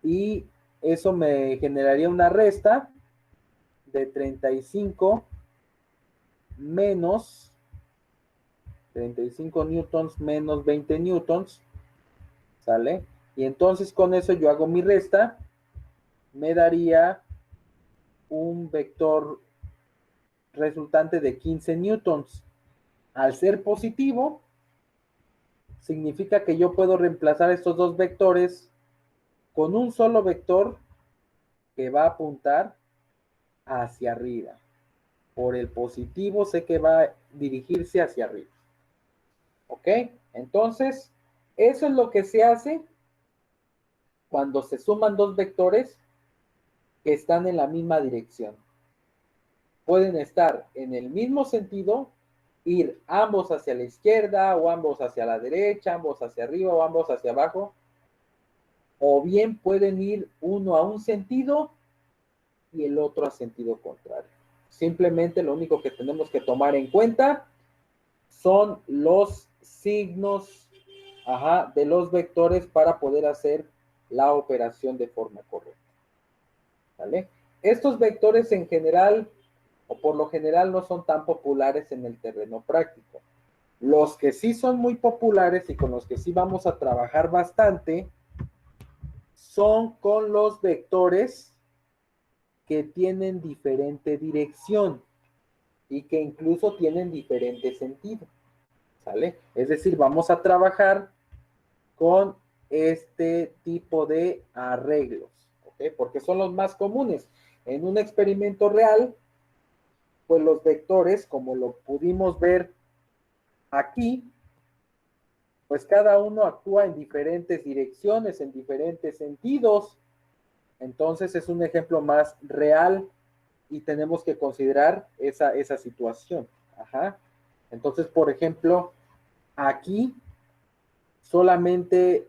Y eso me generaría una resta de 35 menos 35 newtons menos 20 newtons, ¿sale? Y entonces con eso yo hago mi resta, me daría un vector resultante de 15 newtons. Al ser positivo, significa que yo puedo reemplazar estos dos vectores con un solo vector que va a apuntar hacia arriba. Por el positivo sé que va a dirigirse hacia arriba. ¿Ok? Entonces, eso es lo que se hace cuando se suman dos vectores que están en la misma dirección. Pueden estar en el mismo sentido, ir ambos hacia la izquierda o ambos hacia la derecha, ambos hacia arriba o ambos hacia abajo, o bien pueden ir uno a un sentido y el otro a sentido contrario. Simplemente lo único que tenemos que tomar en cuenta son los signos de los vectores para poder hacer la operación de forma correcta. ¿Vale? Estos vectores en general, o por lo general, no son tan populares en el terreno práctico. Los que sí son muy populares y con los que sí vamos a trabajar bastante son con los vectores que tienen diferente dirección y que incluso tienen diferente sentido, ¿sale? Es decir, vamos a trabajar con este tipo de arreglos, ¿ok? Porque son los más comunes. En un experimento real, pues los vectores, como lo pudimos ver aquí, pues cada uno actúa en diferentes direcciones, en diferentes sentidos. Entonces es un ejemplo más real y tenemos que considerar esa situación. Ajá. Entonces, por ejemplo, aquí solamente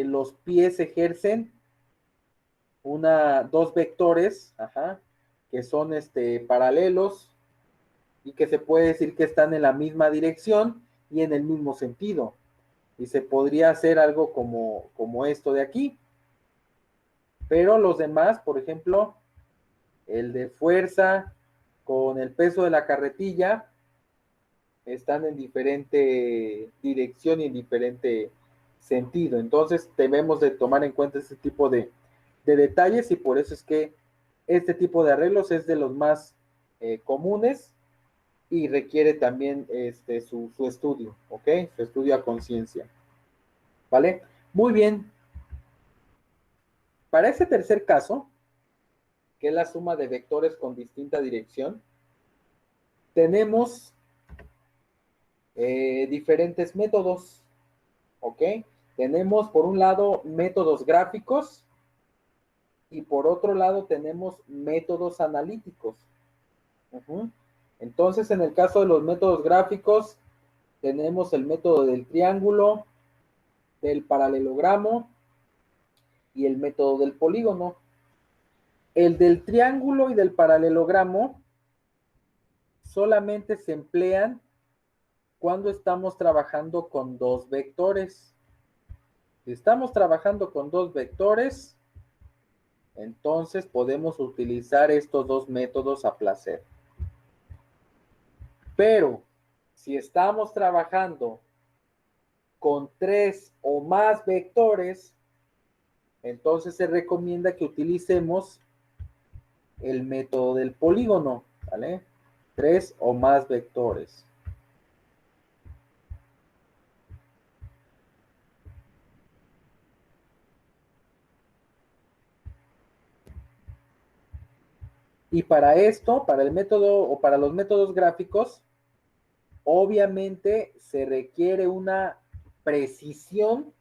los pies ejercen dos vectores, ajá, que son paralelos y que se puede decir que están en la misma dirección y en el mismo sentido. Y se podría hacer algo como esto de aquí. Pero los demás, por ejemplo, el de fuerza con el peso de la carretilla, están en diferente dirección y en diferente sentido. Entonces debemos de tomar en cuenta este tipo de detalles y por eso es que este tipo de arreglos es de los más comunes y requiere también su estudio, ¿ok? Su estudio a conciencia, ¿vale? Muy bien. Para ese tercer caso, que es la suma de vectores con distinta dirección, tenemos diferentes métodos, ¿ok? Tenemos por un lado métodos gráficos y por otro lado tenemos métodos analíticos. Entonces, en el caso de los métodos gráficos, tenemos el método del triángulo, del paralelogramo y el método del polígono. El del triángulo y del paralelogramo solamente se emplean cuando estamos trabajando con dos vectores. Si estamos trabajando con dos vectores, entonces podemos utilizar estos dos métodos a placer. Pero si estamos trabajando con 3 o más vectores, entonces se recomienda que utilicemos el método del polígono, ¿vale? 3 o más vectores. Y para esto, para el método o para los métodos gráficos, obviamente se requiere una precisión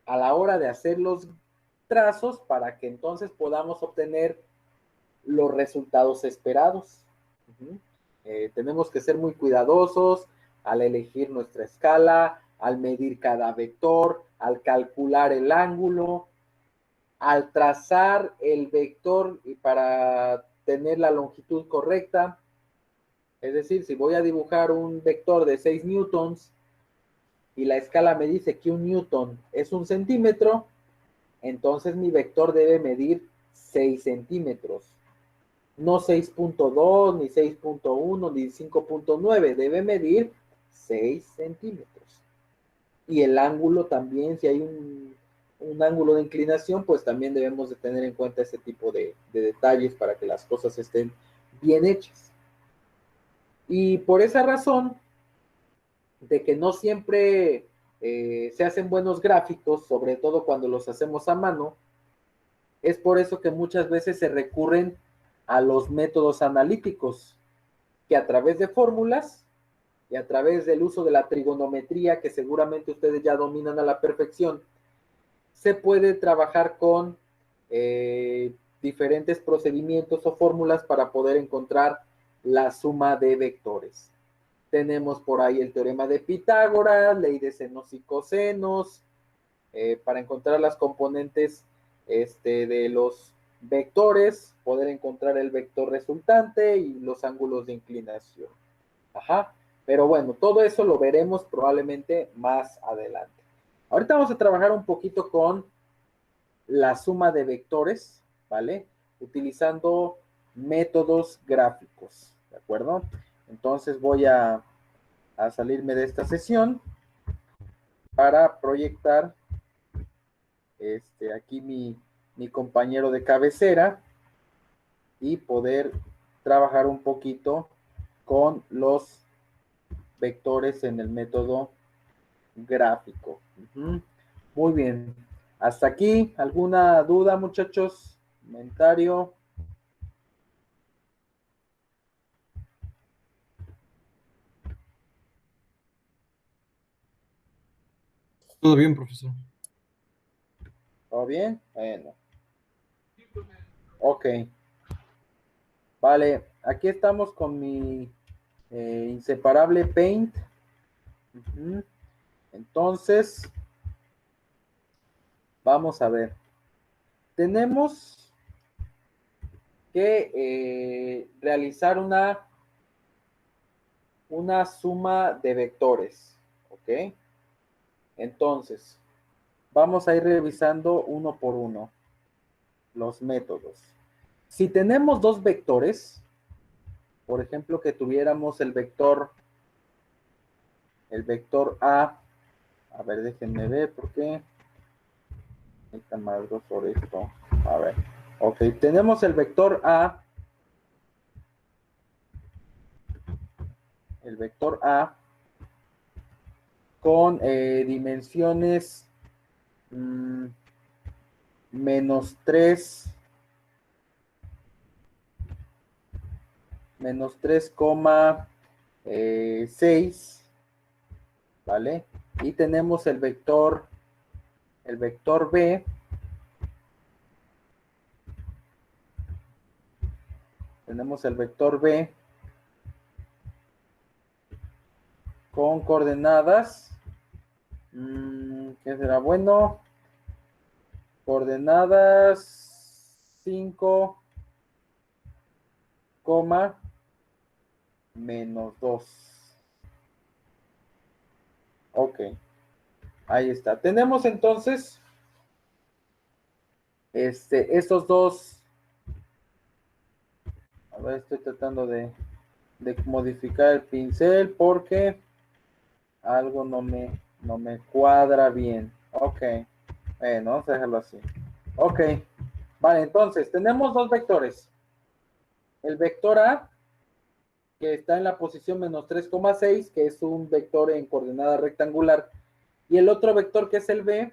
a la hora de hacer los trazos para que entonces podamos obtener los resultados esperados. Tenemos que ser muy cuidadosos al elegir nuestra escala, al medir cada vector, al calcular el ángulo, al trazar el vector y para tener la longitud correcta. Es decir, si voy a dibujar un vector de 6 newtons y la escala me dice que un newton es 1 centímetro, entonces mi vector debe medir 6 centímetros. No 6.2, ni 6.1, ni 5.9, debe medir 6 centímetros. Y el ángulo también, si hay un ángulo de inclinación, pues también debemos de tener en cuenta ese tipo de detalles para que las cosas estén bien hechas. Y por esa razón, de que no siempre se hacen buenos gráficos, sobre todo cuando los hacemos a mano, es por eso que muchas veces se recurren a los métodos analíticos, que a través de fórmulas y a través del uso de la trigonometría, que seguramente ustedes ya dominan a la perfección, se puede trabajar con diferentes procedimientos o fórmulas para poder encontrar la suma de vectores. Tenemos por ahí el teorema de Pitágoras, ley de senos y cosenos, para encontrar las componentes de los vectores, poder encontrar el vector resultante y los ángulos de inclinación. Ajá. Pero bueno, todo eso lo veremos probablemente más adelante. Ahorita vamos a trabajar un poquito con la suma de vectores, ¿vale? Utilizando métodos gráficos, ¿de acuerdo? Entonces voy a salirme de esta sesión para proyectar aquí mi compañero de cabecera y poder trabajar un poquito con los vectores en el método gráfico. Muy bien. Hasta aquí, ¿alguna duda, muchachos? ¿Comentario? Todo bien, profesor. ¿Todo bien? Bueno. Ok. Vale, aquí estamos con mi inseparable Paint. Entonces, vamos a ver. Tenemos que realizar una suma de vectores, ¿ok? Entonces, vamos a ir revisando uno por uno los métodos. Si tenemos dos vectores, por ejemplo, que tuviéramos el vector a ver, déjenme ver por qué está mal sobre esto. A ver, ok, tenemos el vector A con dimensiones menos 3, menos 3,6, ¿vale? Y tenemos el vector B, con coordenadas, ¿qué será bueno? Coordenadas 5, menos 2. Ok, ahí está. Tenemos entonces estos dos. A ver, estoy tratando de modificar el pincel porque algo no me cuadra bien. Ok, bueno, vamos a dejarlo así. Ok, vale, entonces tenemos dos vectores. El vector A, que está en la posición menos 3,6, que es un vector en coordenada rectangular, y el otro vector que es el B,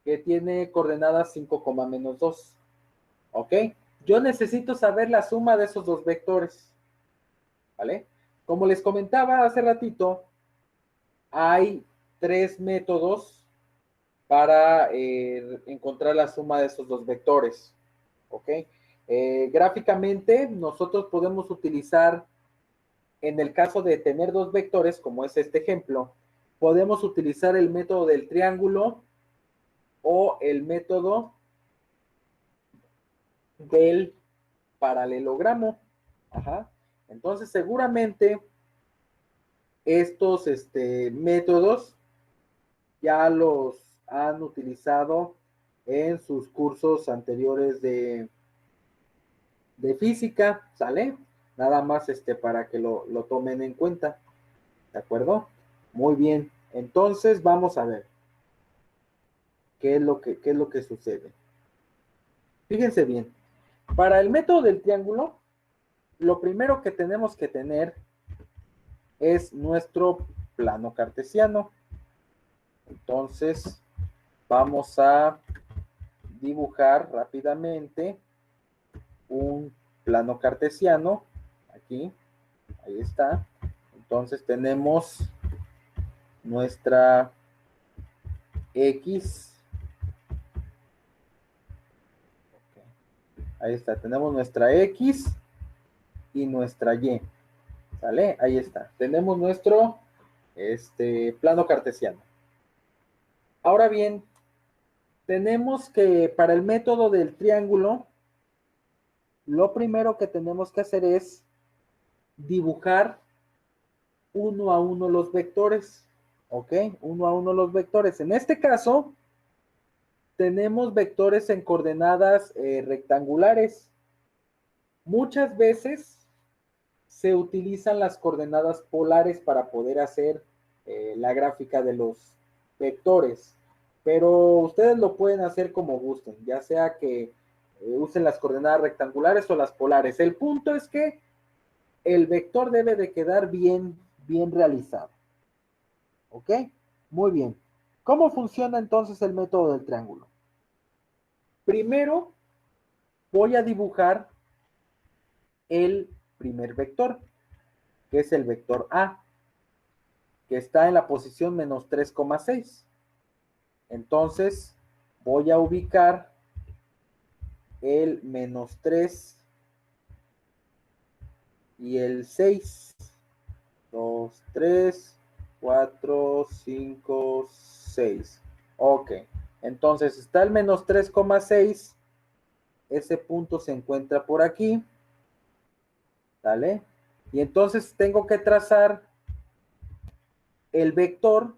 que tiene coordenadas 5, menos 2. ¿Ok? Yo necesito saber la suma de esos dos vectores. ¿Vale? Como les comentaba hace ratito, hay tres métodos para encontrar la suma de esos dos vectores. ¿Ok? Gráficamente, nosotros podemos utilizar, en el caso de tener dos vectores, como es este ejemplo, podemos utilizar el método del triángulo o el método del paralelogramo. Ajá. Entonces, seguramente estos métodos ya los han utilizado en sus cursos anteriores de física, ¿sale? Nada más para que lo tomen en cuenta, ¿de acuerdo? Muy bien, entonces vamos a ver qué es lo que sucede. Fíjense bien, para el método del triángulo, lo primero que tenemos que tener es nuestro plano cartesiano. Entonces, vamos a dibujar rápidamente un plano cartesiano. Aquí, ahí está. Entonces tenemos nuestra X. Ahí está, tenemos nuestra X y nuestra Y. ¿Sale? Ahí está. Tenemos nuestro plano cartesiano. Ahora bien, tenemos que para el método del triángulo, lo primero que tenemos que hacer es dibujar uno a uno los vectores. ¿Ok? Uno a uno los vectores. En este caso, tenemos vectores en coordenadas rectangulares. Muchas veces se utilizan las coordenadas polares para poder hacer la gráfica de los vectores, pero ustedes lo pueden hacer como gusten, ya sea que usen las coordenadas rectangulares o las polares. El punto es que el vector debe de quedar bien realizado. ¿Ok? Muy bien. ¿Cómo funciona entonces el método del triángulo? Primero voy a dibujar el primer vector, que es el vector A, que está en la posición menos 3,6. Entonces voy a ubicar el menos 3 y el 6. 2, 3, 4, 5, 6. Ok. Entonces está el menos 3,6. Ese punto se encuentra por aquí. ¿Vale? Y entonces tengo que trazar el vector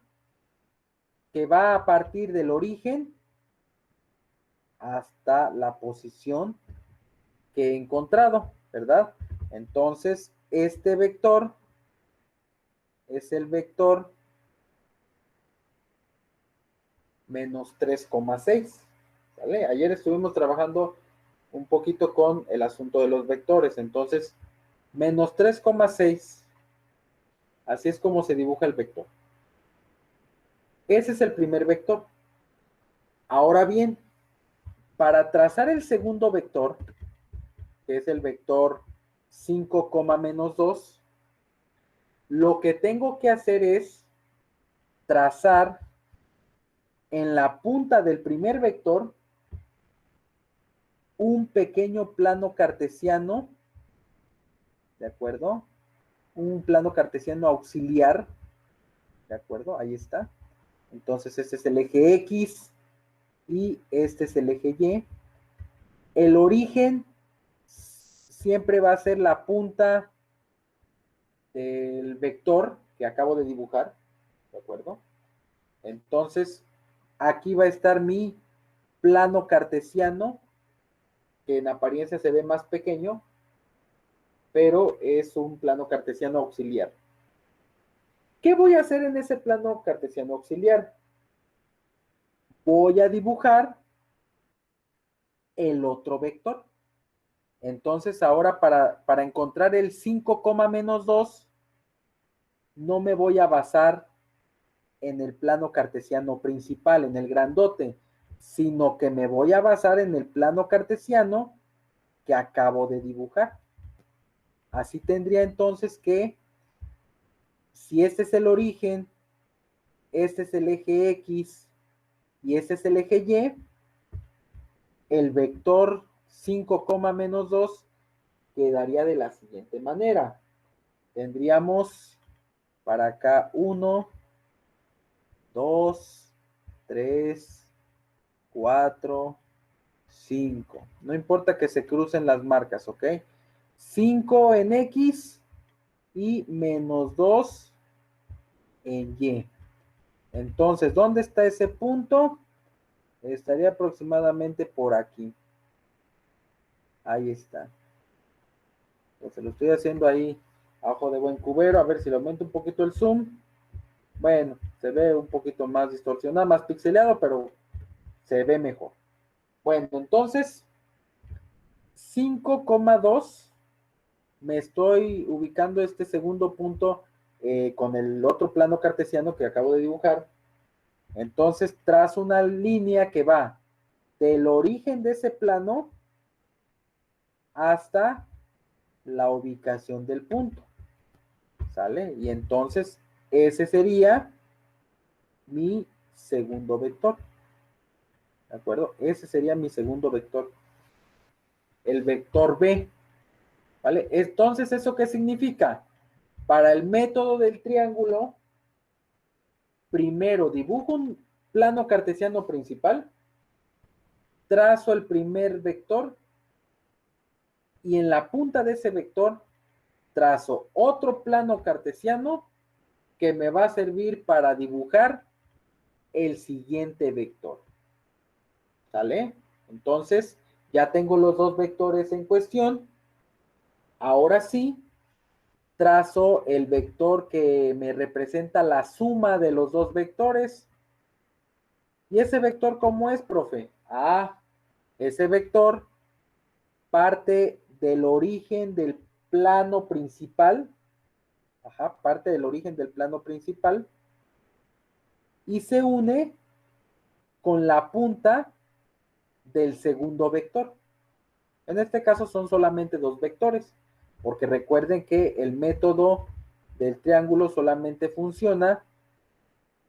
que va a partir del origen hasta la posición que he encontrado, ¿verdad? Entonces, este vector es el vector menos 3,6. ¿Vale? Ayer estuvimos trabajando un poquito con el asunto de los vectores. Entonces, menos 3,6. Así es como se dibuja el vector. Ese es el primer vector. Ahora bien, para trazar el segundo vector, que es el vector 5, menos 2, lo que tengo que hacer es trazar en la punta del primer vector un pequeño plano cartesiano, ¿de acuerdo? Un plano cartesiano auxiliar, ¿de acuerdo? Ahí está. Entonces este es el eje X y este es el eje Y. El origen siempre va a ser la punta del vector que acabo de dibujar, ¿de acuerdo? Entonces, aquí va a estar mi plano cartesiano, que en apariencia se ve más pequeño, pero es un plano cartesiano auxiliar. ¿Qué voy a hacer en ese plano cartesiano auxiliar? Voy a dibujar el otro vector. Entonces, ahora para encontrar el 5, menos 2, no me voy a basar en el plano cartesiano principal, en el grandote, sino que me voy a basar en el plano cartesiano que acabo de dibujar. Así tendría entonces que, si este es el origen, este es el eje X y este es el eje Y, el vector 5, menos 2 quedaría de la siguiente manera. Tendríamos para acá 1, 2, 3, 4, 5. No importa que se crucen las marcas, ¿ok? 5 en X y menos 2 en Y. Entonces, ¿dónde está ese punto? Estaría aproximadamente por aquí. Ahí está. Entonces lo estoy haciendo ahí a ojo de buen cubero. A ver si le aumento un poquito el zoom. Bueno, se ve un poquito más distorsionado, más pixeleado, pero se ve mejor. Bueno, entonces 5,2 me estoy ubicando este segundo punto con el otro plano cartesiano que acabo de dibujar. Entonces trazo una línea que va del origen de ese plano hasta la ubicación del punto. ¿Sale? Y entonces ese sería mi segundo vector. ¿De acuerdo? Ese sería mi segundo vector. El vector B. ¿Vale? Entonces, ¿eso qué significa? Para el método del triángulo, primero dibujo un plano cartesiano principal, trazo el primer vector y en la punta de ese vector trazo otro plano cartesiano que me va a servir para dibujar el siguiente vector. ¿Sale? Entonces, ya tengo los dos vectores en cuestión. Ahora sí, trazo el vector que me representa la suma de los dos vectores. ¿Y ese vector cómo es, profe? Ah, ese vector parte del origen del plano principal, parte del origen del plano principal, y se une con la punta del segundo vector. En este caso son solamente dos vectores, porque recuerden que el método del triángulo solamente funciona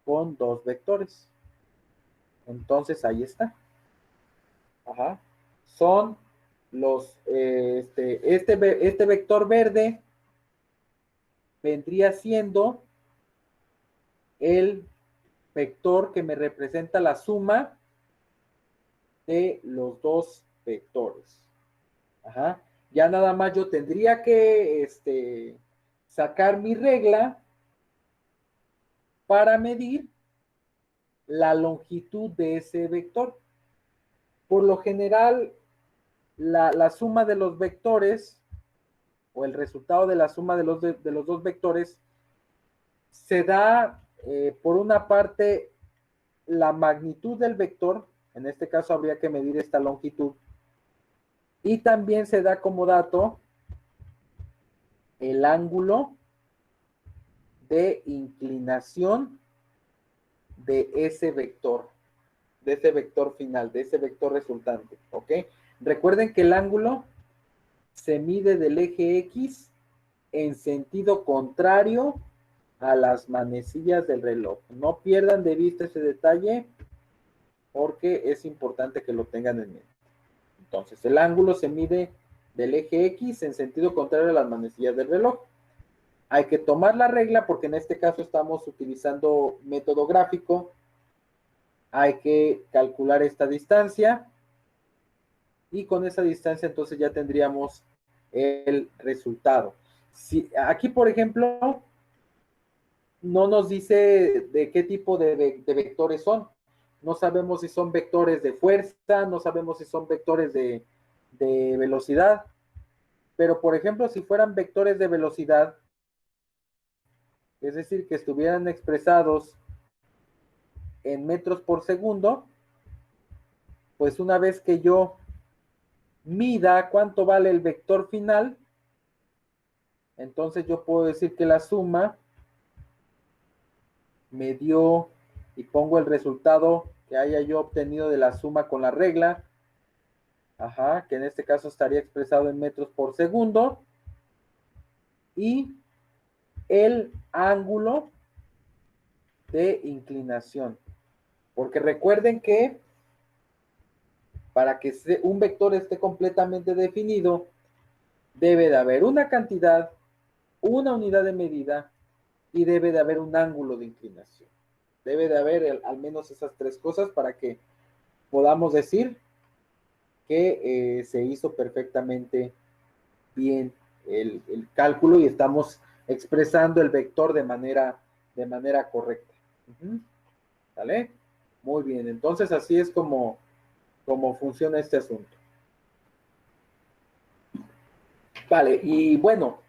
con dos vectores. Entonces ahí está. Son los, este vector verde vendría siendo el vector que me representa la suma de los dos vectores. Ya nada más yo tendría que sacar mi regla para medir la longitud de ese vector. Por lo general, la suma de los vectores o el resultado de la suma de los dos vectores se da por una parte la magnitud del vector, en este caso habría que medir esta longitud, y también se da como dato el ángulo de inclinación de ese vector final, de ese vector resultante, ¿ok? Recuerden que el ángulo se mide del eje X en sentido contrario a las manecillas del reloj. No pierdan de vista ese detalle porque es importante que lo tengan en mente. Entonces, el ángulo se mide del eje X en sentido contrario a las manecillas del reloj. Hay que tomar la regla porque en este caso estamos utilizando método gráfico. Hay que calcular esta distancia y con esa distancia entonces ya tendríamos el resultado. Si, aquí, por ejemplo, no nos dice de qué tipo de vectores son. No sabemos si son vectores de fuerza, no sabemos si son vectores de velocidad. Pero, por ejemplo, si fueran vectores de velocidad, es decir, que estuvieran expresados en metros por segundo, pues una vez que yo mida cuánto vale el vector final, entonces yo puedo decir que la suma me dio, y pongo el resultado que haya yo obtenido de la suma con la regla, que en este caso estaría expresado en metros por segundo, y el ángulo de inclinación. Porque recuerden que para que un vector esté completamente definido, debe de haber una cantidad, una unidad de medida y debe de haber un ángulo de inclinación. Debe de haber al menos esas tres cosas para que podamos decir que se hizo perfectamente bien el cálculo y estamos expresando el vector de manera correcta. ¿Vale? Muy bien, entonces así es como funciona este asunto. Vale, y bueno,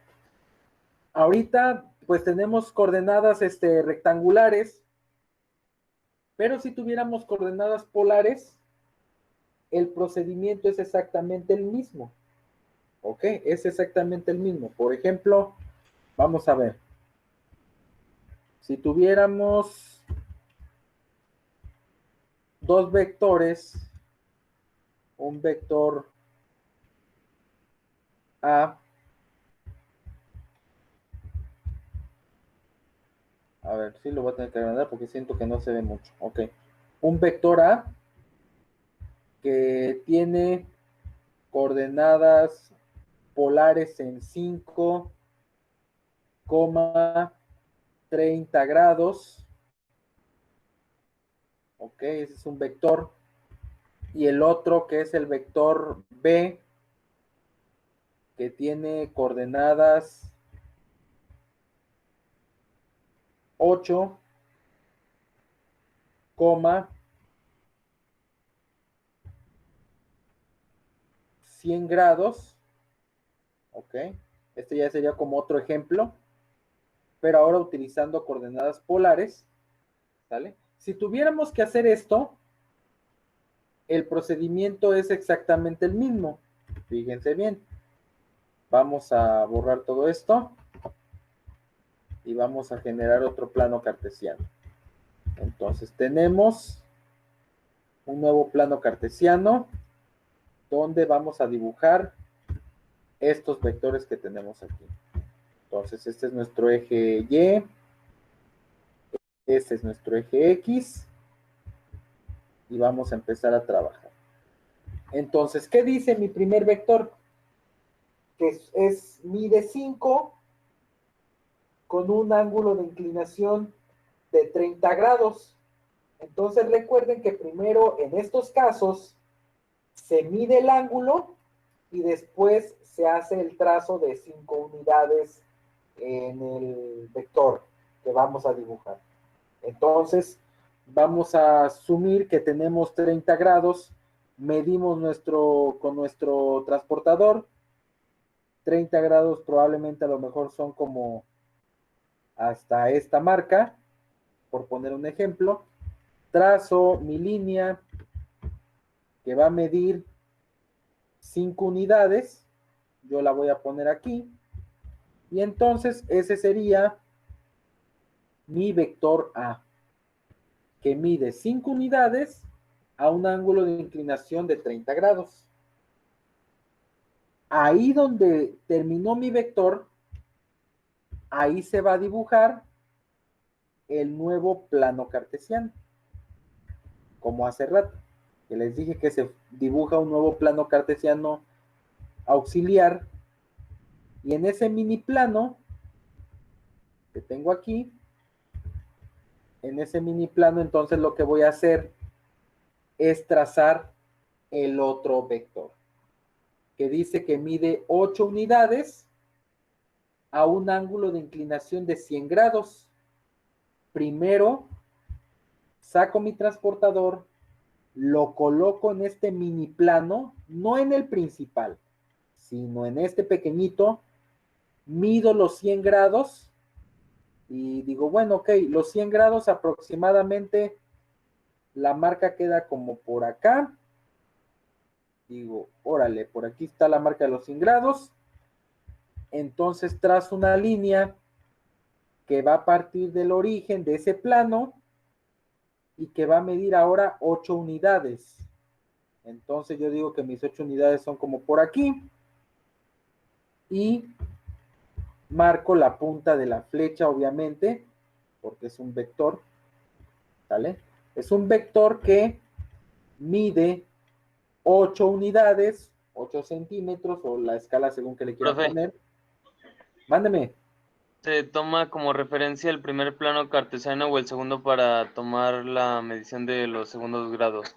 ahorita pues tenemos coordenadas rectangulares, pero si tuviéramos coordenadas polares, el procedimiento es exactamente el mismo. ¿Ok? Es exactamente el mismo. Por ejemplo, vamos a ver. Si tuviéramos dos vectores, un vector A, a ver, sí lo voy a tener que agrandar porque siento que no se ve mucho. Ok. Un vector A que tiene coordenadas polares en 5,30 grados. Ok, ese es un vector. Y el otro que es el vector B, que tiene coordenadas 8,100 grados. Ok, este ya sería como otro ejemplo, pero ahora utilizando coordenadas polares. ¿Sale? Si tuviéramos que hacer esto, el procedimiento es exactamente el mismo. Fíjense bien. Vamos a borrar todo esto y vamos a generar otro plano cartesiano. Entonces tenemos un nuevo plano cartesiano donde vamos a dibujar estos vectores que tenemos aquí. Entonces este es nuestro eje Y, este es nuestro eje X y vamos a empezar a trabajar. Entonces, ¿qué dice mi primer vector? Que mide 5 con un ángulo de inclinación de 30 grados. Entonces recuerden que primero en estos casos se mide el ángulo y después se hace el trazo de 5 unidades en el vector que vamos a dibujar. Entonces vamos a asumir que tenemos 30 grados, medimos con nuestro transportador, 30 grados probablemente a lo mejor son como hasta esta marca, por poner un ejemplo. Trazo mi línea que va a medir 5 unidades, yo la voy a poner aquí, y entonces ese sería mi vector A, que mide 5 unidades a un ángulo de inclinación de 30 grados. Ahí donde terminó mi vector, ahí se va a dibujar el nuevo plano cartesiano, como hace rato, que les dije que se dibuja un nuevo plano cartesiano auxiliar, y en ese mini plano que tengo aquí, en ese mini plano entonces lo que voy a hacer es trazar el otro vector, que dice que mide 8 unidades a un ángulo de inclinación de 100 grados. Primero saco mi transportador, lo coloco en este mini plano, no en el principal, sino en este pequeñito, mido los 100 grados y digo, bueno, ok, los 100 grados aproximadamente, la marca queda como por acá. Digo, órale, por aquí está la marca de los 100 grados. Entonces trazo una línea que va a partir del origen de ese plano y que va a medir ahora 8 unidades. Entonces yo digo que mis 8 unidades son como por aquí. Y marco la punta de la flecha, obviamente, porque es un vector. ¿Sale? Es un vector que mide 8 unidades, 8 centímetros, o la escala según que le quieran Profe. poner. Mándeme. ¿Se toma como referencia el primer plano cartesiano o el segundo para tomar la medición de los segundos grados?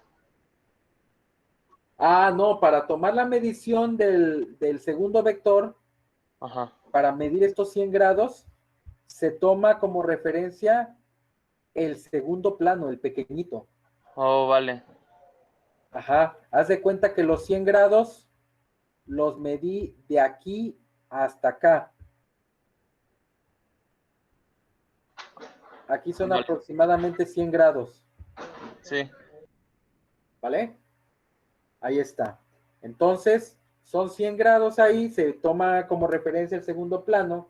Ah, no, para tomar la medición del segundo vector, Ajá. para medir estos 100 grados, se toma como referencia el segundo plano, el pequeñito. Oh, vale. Ajá, haz de cuenta que los 100 grados los medí de aquí hasta acá. Aquí son Vale. aproximadamente 100 grados. Sí. ¿Vale? Ahí está. Entonces, son 100 grados ahí, se toma como referencia el segundo plano.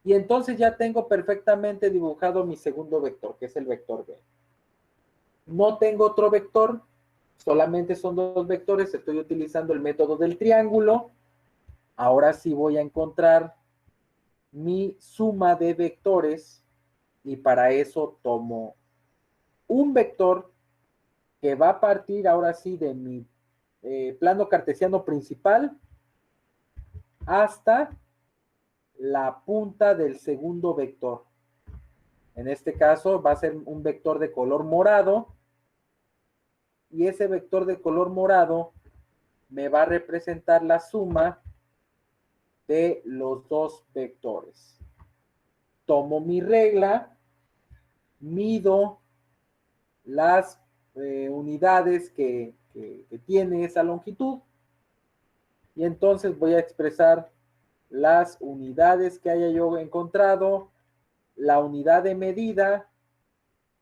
Y entonces ya tengo perfectamente dibujado mi segundo vector, que es el vector B. No tengo otro vector, solamente son dos vectores, estoy utilizando el método del triángulo. Ahora sí voy a encontrar mi suma de vectores y para eso tomo un vector que va a partir ahora sí de mi plano cartesiano principal hasta la punta del segundo vector. En este caso va a ser un vector de color morado y ese vector de color morado me va a representar la suma de los dos vectores. Tomo mi regla, mido las unidades que tiene esa longitud y entonces voy a expresar las unidades que haya yo encontrado, la unidad de medida,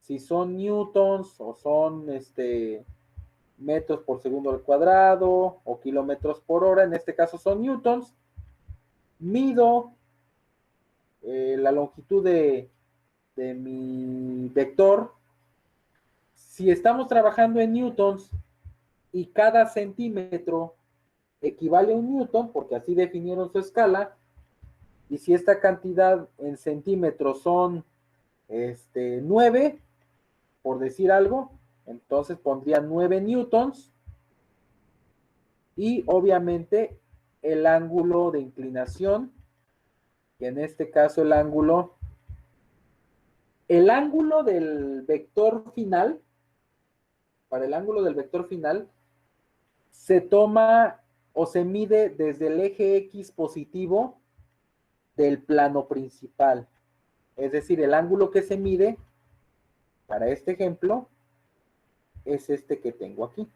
si son newtons o son metros por segundo al cuadrado o kilómetros por hora, en este caso son newtons. Mido la longitud de mi vector. Si estamos trabajando en newtons y cada centímetro equivale a un newton, porque así definieron su escala, y si esta cantidad en centímetros son 9, por decir algo, entonces pondría 9 newtons, y obviamente el ángulo de inclinación, que en este caso el ángulo del vector final, para el ángulo del vector final, se toma o se mide desde el eje X positivo del plano principal. Es decir, el ángulo que se mide para este ejemplo es este que tengo aquí.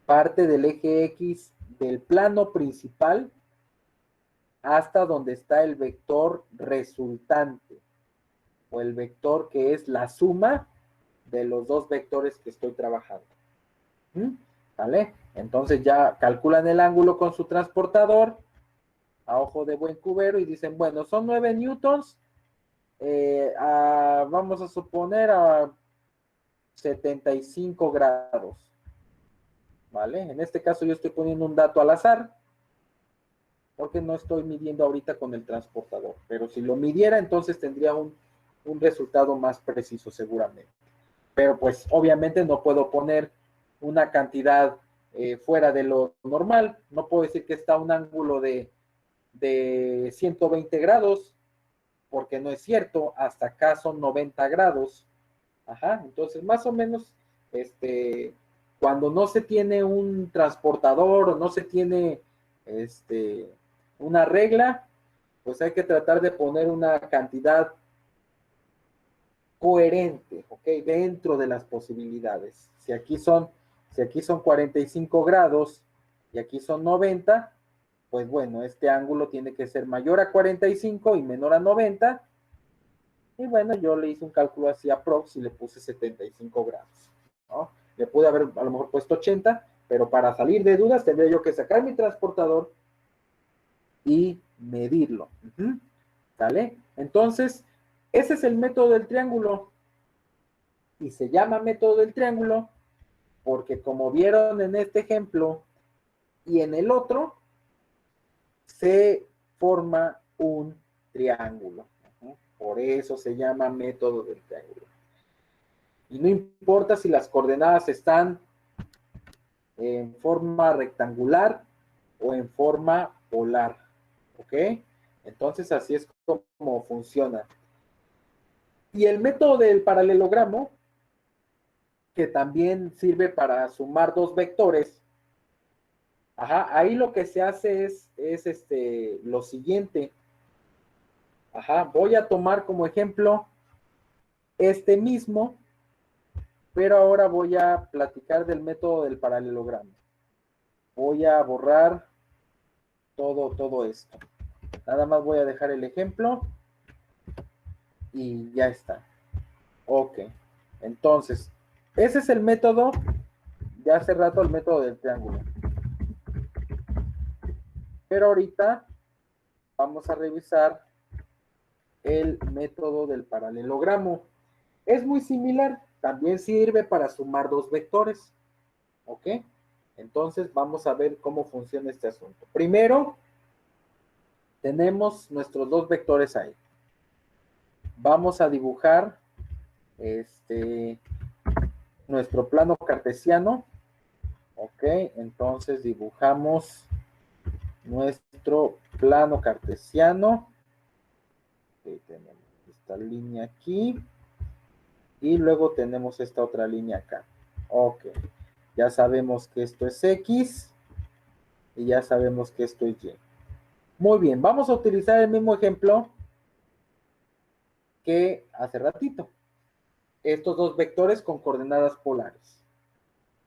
Parte del eje X del plano principal hasta donde está el vector resultante, o el vector que es la suma de los dos vectores que estoy trabajando. ¿Vale? Entonces ya calculan el ángulo con su transportador a ojo de buen cubero y dicen, bueno, son 9 newtons, vamos a suponer a 75 grados. ¿Vale? En este caso yo estoy poniendo un dato al azar, porque no estoy midiendo ahorita con el transportador, pero si lo midiera, entonces tendría un resultado más preciso seguramente. Pero pues obviamente no puedo poner una cantidad fuera de lo normal. No puedo decir que está a un ángulo de 120 grados, porque no es cierto, hasta acá son 90 grados. Ajá, entonces más o menos, cuando no se tiene un transportador o no se tiene una regla, pues hay que tratar de poner una cantidad coherente, ¿ok? Dentro de las posibilidades. Si aquí son 45 grados y aquí son 90, pues bueno, este ángulo tiene que ser mayor a 45 y menor a 90. Y bueno, yo le hice un cálculo así aprox y le puse 75 grados, ¿no? Le pude haber a lo mejor puesto 80, pero para salir de dudas tendría yo que sacar mi transportador y medirlo. ¿Vale? Entonces, ese es el método del triángulo. Y se llama método del triángulo porque, como vieron en este ejemplo y en el otro, se forma un triángulo. Por eso se llama método del triángulo. Y no importa si las coordenadas están en forma rectangular o en forma polar. ¿Ok? Entonces así es como funciona. Y el método del paralelogramo, que también sirve para sumar dos vectores, ajá, ahí lo que se hace es lo siguiente. Ajá, voy a tomar como ejemplo este mismo, pero ahora voy a platicar del método del paralelogramo. Voy a borrar todo esto. Nada más voy a dejar el ejemplo y ya está. Ok, entonces, ese es el método de hace rato, el método del triángulo. Pero ahorita vamos a revisar el método del paralelogramo. Es muy similar, también sirve para sumar dos vectores. ¿Ok? Entonces vamos a ver cómo funciona este asunto. Primero, tenemos nuestros dos vectores ahí. Vamos a dibujar nuestro plano cartesiano. Ok, entonces dibujamos nuestro plano cartesiano. Okay, tenemos esta línea aquí. Y luego tenemos esta otra línea acá. Ok, ya sabemos que esto es X. Y ya sabemos que esto es Y. Muy bien, vamos a utilizar el mismo ejemplo que hace ratito. Estos dos vectores con coordenadas polares.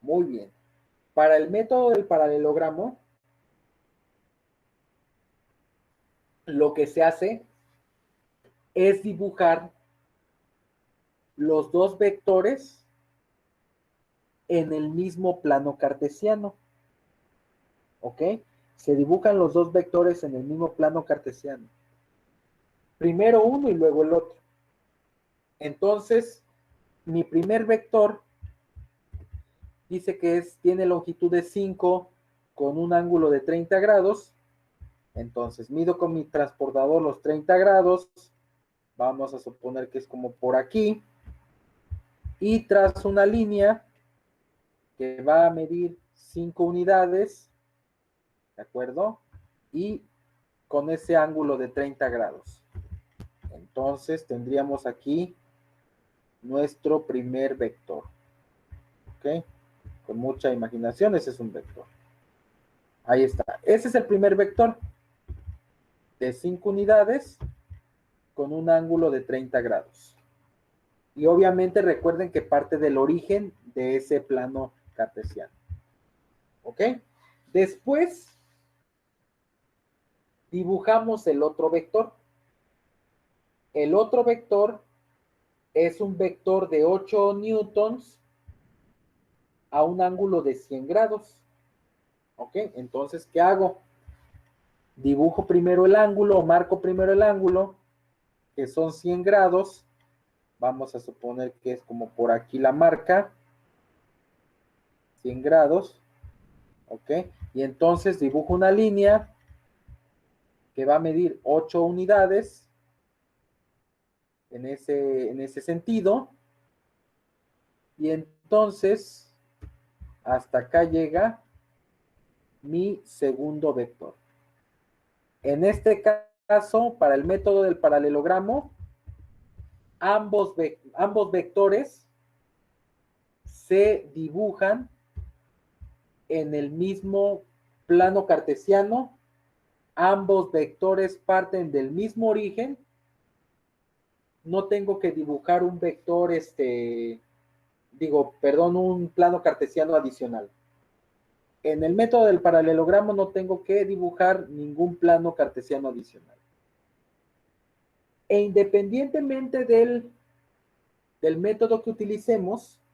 Muy bien. Para el método del paralelogramo, lo que se hace es dibujar los dos vectores en el mismo plano cartesiano. ¿Ok? Se dibujan los dos vectores en el mismo plano cartesiano. Primero uno y luego el otro. Entonces, mi primer vector dice que tiene longitud de 5 con un ángulo de 30 grados. Entonces, mido con mi transportador los 30 grados. Vamos a suponer que es como por aquí. Y trazo una línea que va a medir 5 unidades. ¿De acuerdo? Y con ese ángulo de 30 grados. Entonces, tendríamos aquí nuestro primer vector. ¿Ok? Con mucha imaginación, ese es un vector. Ahí está. Ese es el primer vector de 5 unidades con un ángulo de 30 grados. Y obviamente recuerden que parte del origen de ese plano cartesiano. ¿Ok? Después dibujamos el otro vector. El otro vector es un vector de 8 newtons a un ángulo de 100 grados. ¿Ok? Entonces, ¿qué hago? Dibujo primero el ángulo, marco primero el ángulo, que son 100 grados. Vamos a suponer que es como por aquí la marca. 100 grados. ¿Ok? Y entonces dibujo una línea que va a medir 8 unidades en ese sentido. Y entonces, hasta acá llega mi segundo vector. En este caso, para el método del paralelogramo, ambos vectores se dibujan en el mismo plano cartesiano. Ambos vectores parten del mismo origen. No tengo que dibujar un vector, un plano cartesiano adicional. En el método del paralelogramo no tengo que dibujar ningún plano cartesiano adicional. E independientemente del método que utilicemos,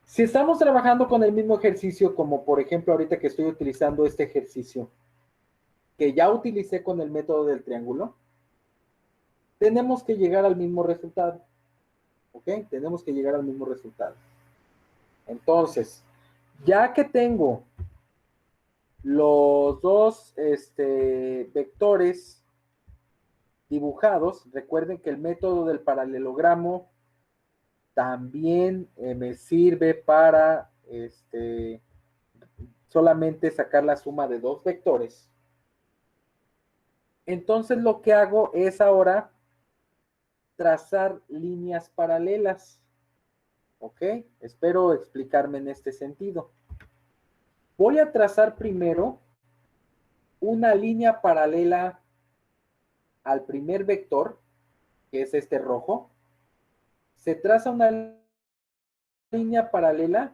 si estamos trabajando con el mismo ejercicio, como por ejemplo ahorita que estoy utilizando este ejercicio, que ya utilicé con el método del triángulo, tenemos que llegar al mismo resultado. ¿Ok? Tenemos que llegar al mismo resultado. Entonces, ya que tengo los dos vectores dibujados, recuerden que el método del paralelogramo también me sirve para solamente sacar la suma de dos vectores. Entonces lo que hago es ahora trazar líneas paralelas. ¿Ok? Espero explicarme en este sentido. Voy a trazar primero una línea paralela al primer vector, que es este rojo. Se traza una línea paralela.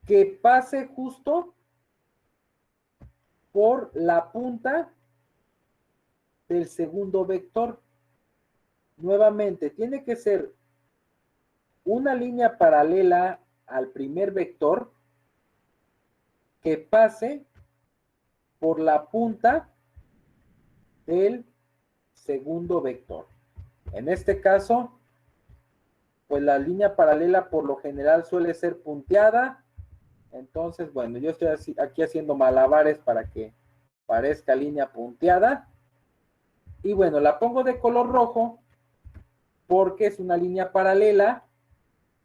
Que pase justo por la punta del segundo vector. Nuevamente, tiene que ser una línea paralela al primer vector que pase por la punta del segundo vector. En este caso, pues la línea paralela por lo general suele ser punteada. Entonces, bueno, yo estoy aquí haciendo malabares para que parezca línea punteada. Y bueno, la pongo de color rojo porque es una línea paralela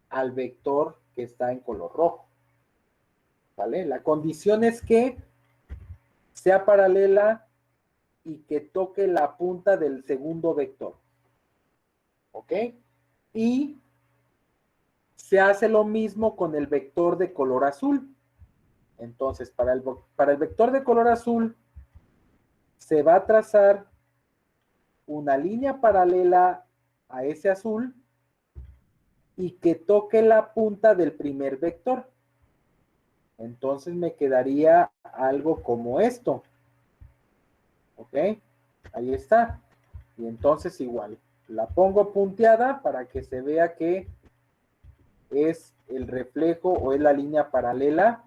al vector que está en color rojo. ¿Vale? La condición es que sea paralela y que toque la punta del segundo vector. ¿Ok? Y se hace lo mismo con el vector de color azul. Entonces, para el vector de color azul, se va a trazar una línea paralela a ese azul y que toque la punta del primer vector. Entonces me quedaría algo como esto. ¿Ok? Ahí está. Y entonces igual, la pongo punteada para que se vea que es el reflejo o es la línea paralela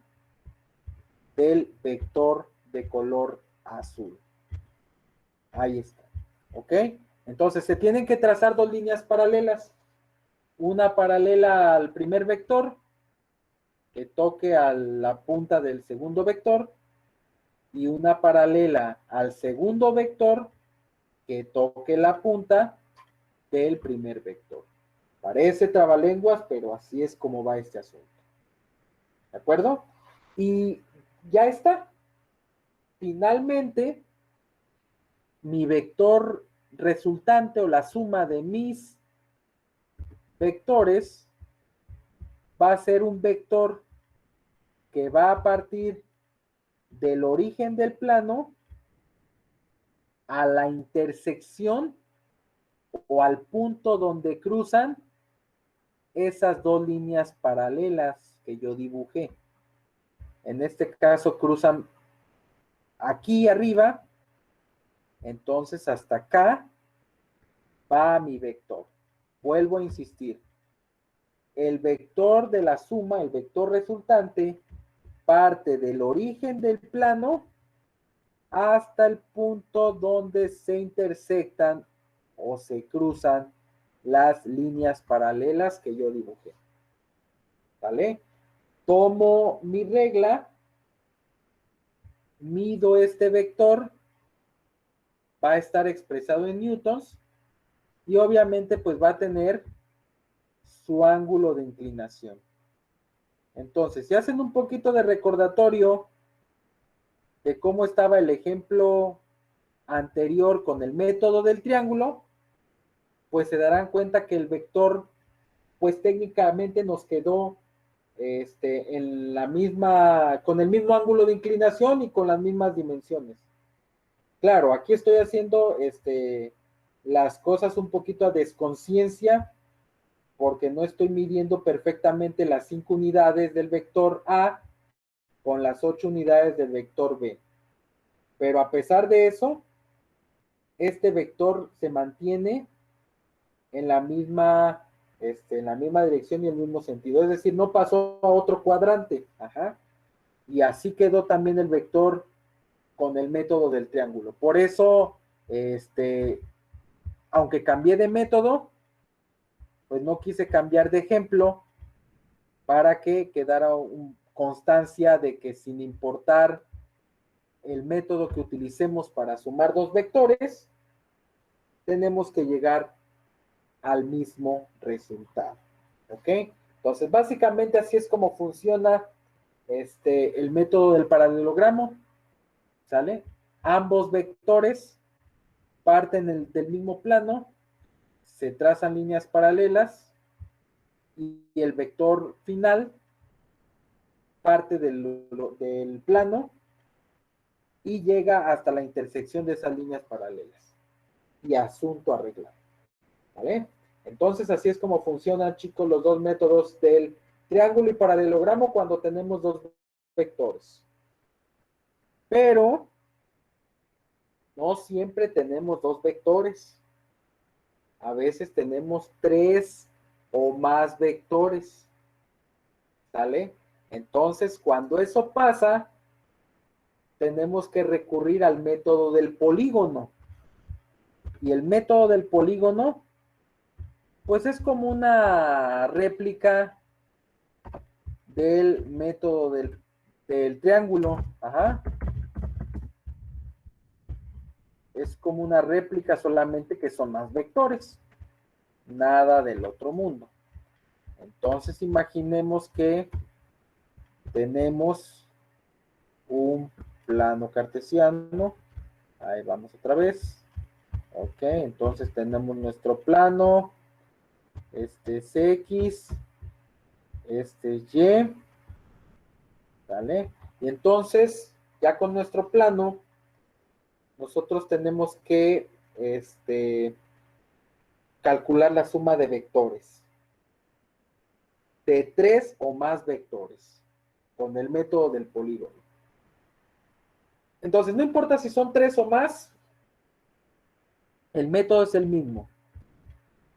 del vector de color azul. Ahí está. ¿Ok? Entonces se tienen que trazar dos líneas paralelas. Una paralela al primer vector que toque a la punta del segundo vector y una paralela al segundo vector que toque la punta del primer vector. Parece trabalenguas, pero así es como va este asunto. ¿De acuerdo? Y ya está. Finalmente, mi vector resultante o la suma de mis vectores va a ser un vector que va a partir del origen del plano a la intersección o al punto donde cruzan esas dos líneas paralelas que yo dibujé. En este caso cruzan aquí arriba, entonces hasta acá va mi vector. Vuelvo a insistir, el vector de la suma, el vector resultante, parte del origen del plano hasta el punto donde se intersectan o se cruzan las líneas paralelas que yo dibujé. ¿Vale? Tomo mi regla, mido este vector, va a estar expresado en newtons y obviamente pues va a tener su ángulo de inclinación. Entonces, si hacen un poquito de recordatorio de cómo estaba el ejemplo anterior con el método del triángulo, pues se darán cuenta que el vector, pues técnicamente nos quedó en la misma, con el mismo ángulo de inclinación y con las mismas dimensiones. Claro, aquí estoy haciendo las cosas un poquito a desconciencia, porque no estoy midiendo perfectamente las 5 unidades del vector A con las 8 unidades del vector B. Pero a pesar de eso, este vector se mantiene en la misma dirección y el mismo sentido. Es decir, no pasó a otro cuadrante. Ajá. Y así quedó también el vector con el método del triángulo. Por eso, aunque cambié de método, pues no quise cambiar de ejemplo para que quedara constancia de que sin importar el método que utilicemos para sumar dos vectores, tenemos que llegar al mismo resultado. ¿Ok? Entonces, básicamente así es como funciona el método del paralelogramo. ¿Sale? Ambos vectores parten del mismo plano, se trazan líneas paralelas y el vector final parte del plano y llega hasta la intersección de esas líneas paralelas. Y asunto arreglado. ¿Vale? Entonces así es como funcionan, chicos, los dos métodos del triángulo y paralelogramo cuando tenemos dos vectores. Pero no siempre tenemos dos vectores. A veces tenemos 3 o más vectores. ¿Sale? Entonces, cuando eso pasa, tenemos que recurrir al método del polígono. Y el método del polígono, pues es como una réplica del método del triángulo. Ajá. Es como una réplica, solamente que son más vectores. Nada del otro mundo. Entonces imaginemos que tenemos un plano cartesiano. Ahí vamos otra vez. Ok, entonces tenemos nuestro plano. Este es X. Este es Y. ¿Vale? Y entonces, ya con nuestro plano, nosotros tenemos que calcular la suma de vectores. De 3 o más vectores. Con el método del polígono. Entonces, no importa si son 3 o más, El método es el mismo.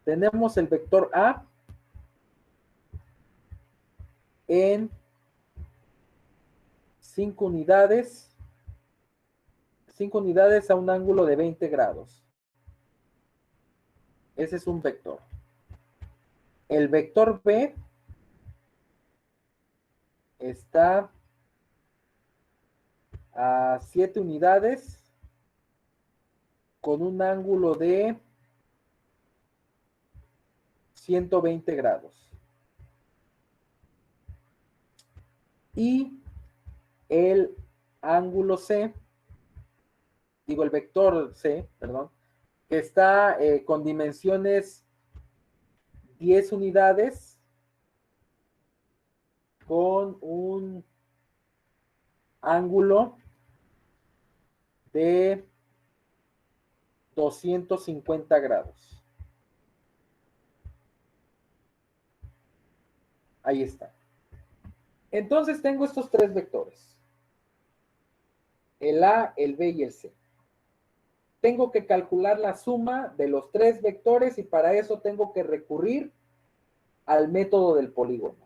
Tenemos el vector A en 5 unidades a un ángulo de 20 grados. Ese es un vector. El vector B está a 7 unidades con un ángulo de 120 grados. Y el ángulo C, digo el vector C, perdón, que está con dimensiones 10 unidades con un ángulo de 250 grados. Ahí está. Entonces tengo estos tres vectores. El A, el B y el C. Tengo que calcular la suma de los tres vectores y para eso tengo que recurrir al método del polígono.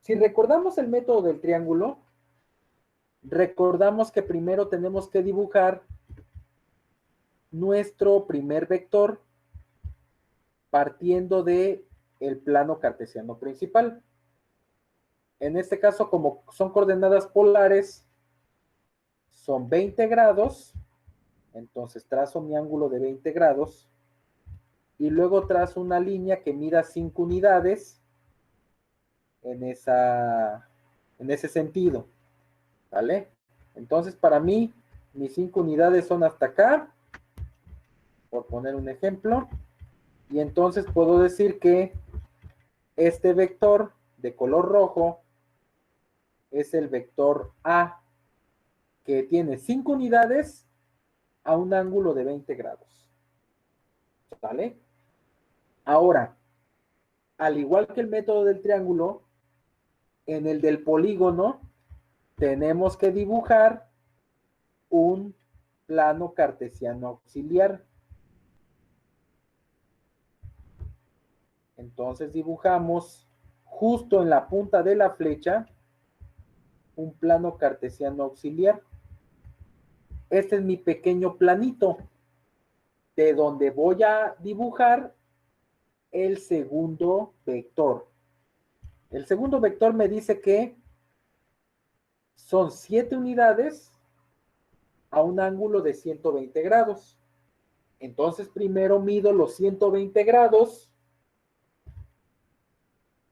Si recordamos el método del triángulo, recordamos que primero tenemos que dibujar nuestro primer vector partiendo de el plano cartesiano principal. En este caso, como son coordenadas polares, son 20 grados, entonces trazo mi ángulo de 20 grados y luego trazo una línea que mida 5 unidades en ese sentido, ¿vale? Entonces, para mí, mis 5 unidades son hasta acá, por poner un ejemplo, y entonces puedo decir que este vector de color rojo es el vector A, que tiene 5 unidades a un ángulo de 20 grados. ¿Vale? Ahora, al igual que el método del triángulo, en el del polígono tenemos que dibujar un plano cartesiano auxiliar. Entonces dibujamos justo en la punta de la flecha un plano cartesiano auxiliar. Este es mi pequeño planito de donde voy a dibujar el segundo vector. El segundo vector me dice que son 7 unidades a un ángulo de 120 grados. Entonces primero mido los 120 grados,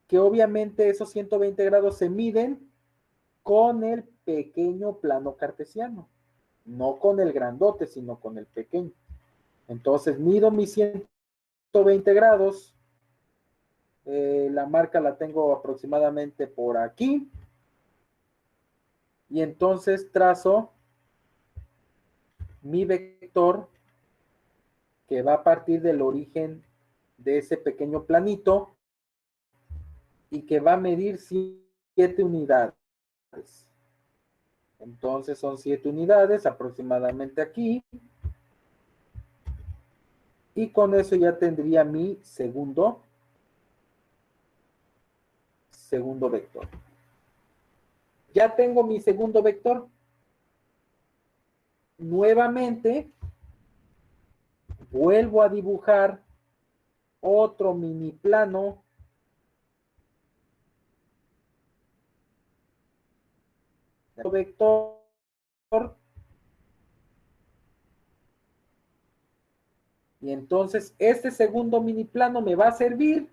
que obviamente esos 120 grados se miden con el pequeño plano cartesiano, no con el grandote, sino con el pequeño. Entonces mido mis 120 grados, la marca la tengo aproximadamente por aquí, y entonces trazo mi vector que va a partir del origen de ese pequeño planito y que va a medir 7 unidades. Entonces son 7 unidades aproximadamente aquí. Y con eso ya tendría mi segundo vector. Ya tengo mi segundo vector. Nuevamente, vuelvo a dibujar otro mini plano vector y entonces este segundo mini plano me va a servir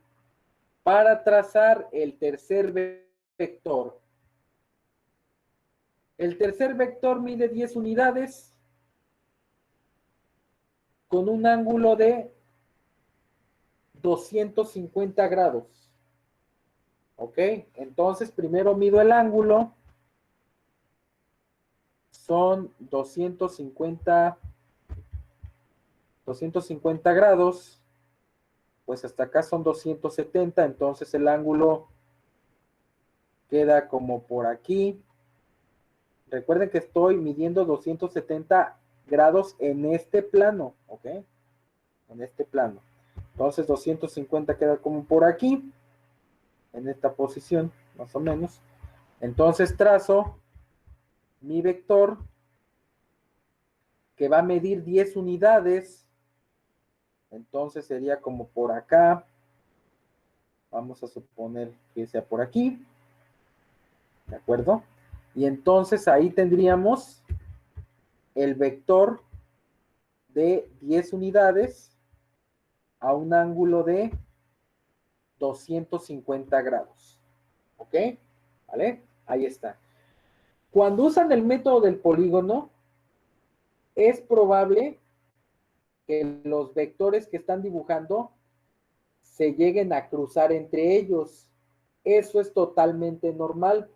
para trazar el tercer vector. El tercer vector mide 10 unidades con un ángulo de 250 grados. ¿Ok? Entonces primero mido el ángulo. Son 250 grados, pues hasta acá son 270, entonces el ángulo queda como por aquí. Recuerden que estoy midiendo 270 grados en este plano, ¿ok? En este plano. Entonces 250 queda como por aquí, en esta posición, más o menos. Entonces trazo mi vector que va a medir 10 unidades. Entonces sería como por acá. Vamos a suponer que sea por aquí. ¿De acuerdo? Y entonces ahí tendríamos el vector de 10 unidades a un ángulo de 250 grados. ¿Ok? ¿Vale? Ahí está. Cuando usan el método del polígono, es probable que los vectores que están dibujando se lleguen a cruzar entre ellos. Eso es totalmente normal.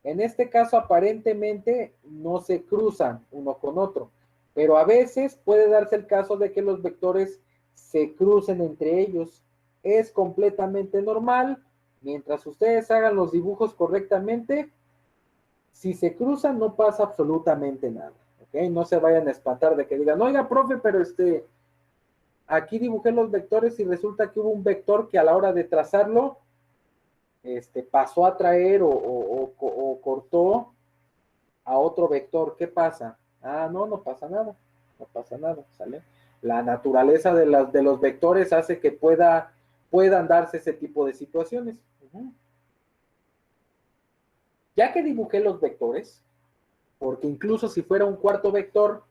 En este caso, aparentemente, no se cruzan uno con otro, pero a veces puede darse el caso de que los vectores se crucen entre ellos. Es completamente normal. Mientras ustedes hagan los dibujos correctamente, si se cruzan no pasa absolutamente nada. ¿Ok? No se vayan a espantar de que digan, oiga, profe, pero aquí dibujé los vectores y resulta que hubo un vector que a la hora de trazarlo, pasó a traer o cortó a otro vector. ¿Qué pasa? Ah, no, no pasa nada. No pasa nada, ¿sale? La naturaleza de los vectores hace que puedan darse ese tipo de situaciones. Ya que dibujé los vectores, porque incluso si fuera un cuarto vector,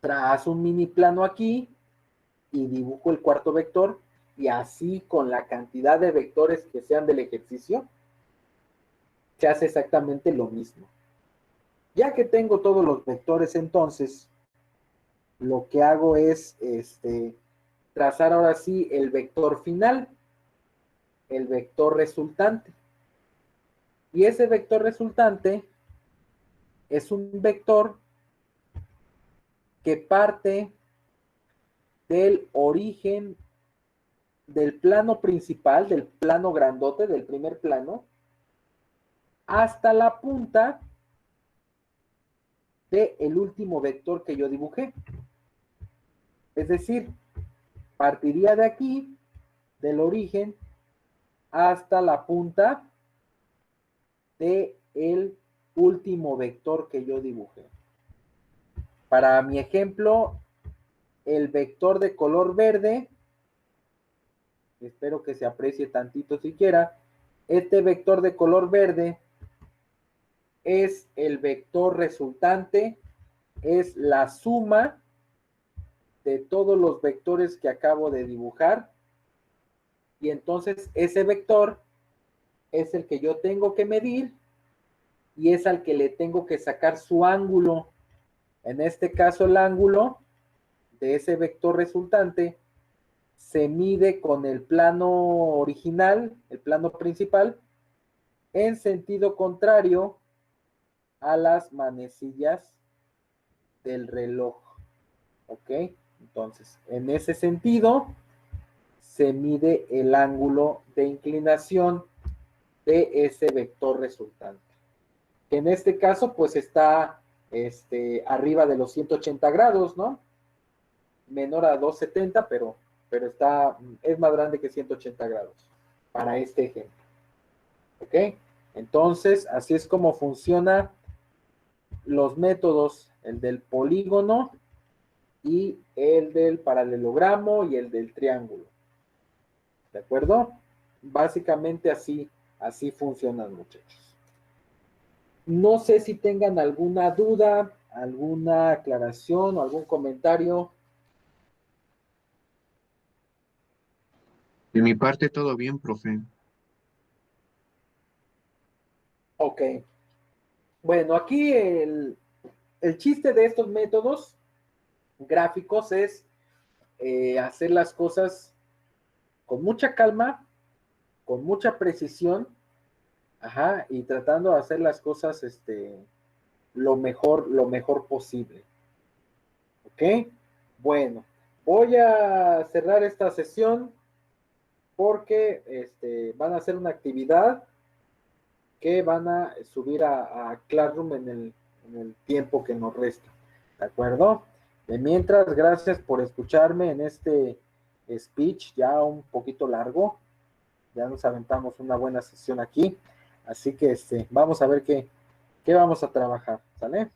trazo un mini plano aquí y dibujo el cuarto vector, y así con la cantidad de vectores que sean del ejercicio, se hace exactamente lo mismo. Ya que tengo todos los vectores, entonces, lo que hago es trazar ahora sí el vector final, el vector resultante. Y ese vector resultante es un vector que parte del origen del plano principal, del plano grandote, del primer plano, hasta la punta del último vector que yo dibujé. Es decir, partiría de aquí, del origen, hasta la punta del último vector que yo dibujé. Para mi ejemplo, el vector de color verde, espero que se aprecie tantito siquiera, este vector de color verde es el vector resultante, es la suma de todos los vectores que acabo de dibujar, y entonces ese vector es el que yo tengo que medir y es al que le tengo que sacar su ángulo. En este caso, el ángulo de ese vector resultante se mide con el plano original, el plano principal, en sentido contrario a las manecillas del reloj. ¿Ok? Entonces, en ese sentido, se mide el ángulo de inclinación de ese vector resultante. Que en este caso, pues está arriba de los 180 grados, ¿no? Menor a 270, pero es más grande que 180 grados para este ejemplo. ¿Ok? Entonces, así es como funcionan los métodos, el del polígono y el del paralelogramo y el del triángulo. ¿De acuerdo? Básicamente así funcionan, muchachos. No sé si tengan alguna duda, alguna aclaración o algún comentario. De mi parte, todo bien, profe. Ok. Bueno, aquí el chiste de estos métodos gráficos es hacer las cosas con mucha calma, con mucha precisión, ajá, y tratando de hacer las cosas lo mejor posible. ¿Ok? Bueno, voy a cerrar esta sesión porque van a hacer una actividad que van a subir a Classroom en el tiempo que nos resta. ¿De acuerdo? De mientras, gracias por escucharme en este speech ya un poquito largo. Ya nos aventamos una buena sesión aquí. Así que vamos a ver qué vamos a trabajar. ¿Sale?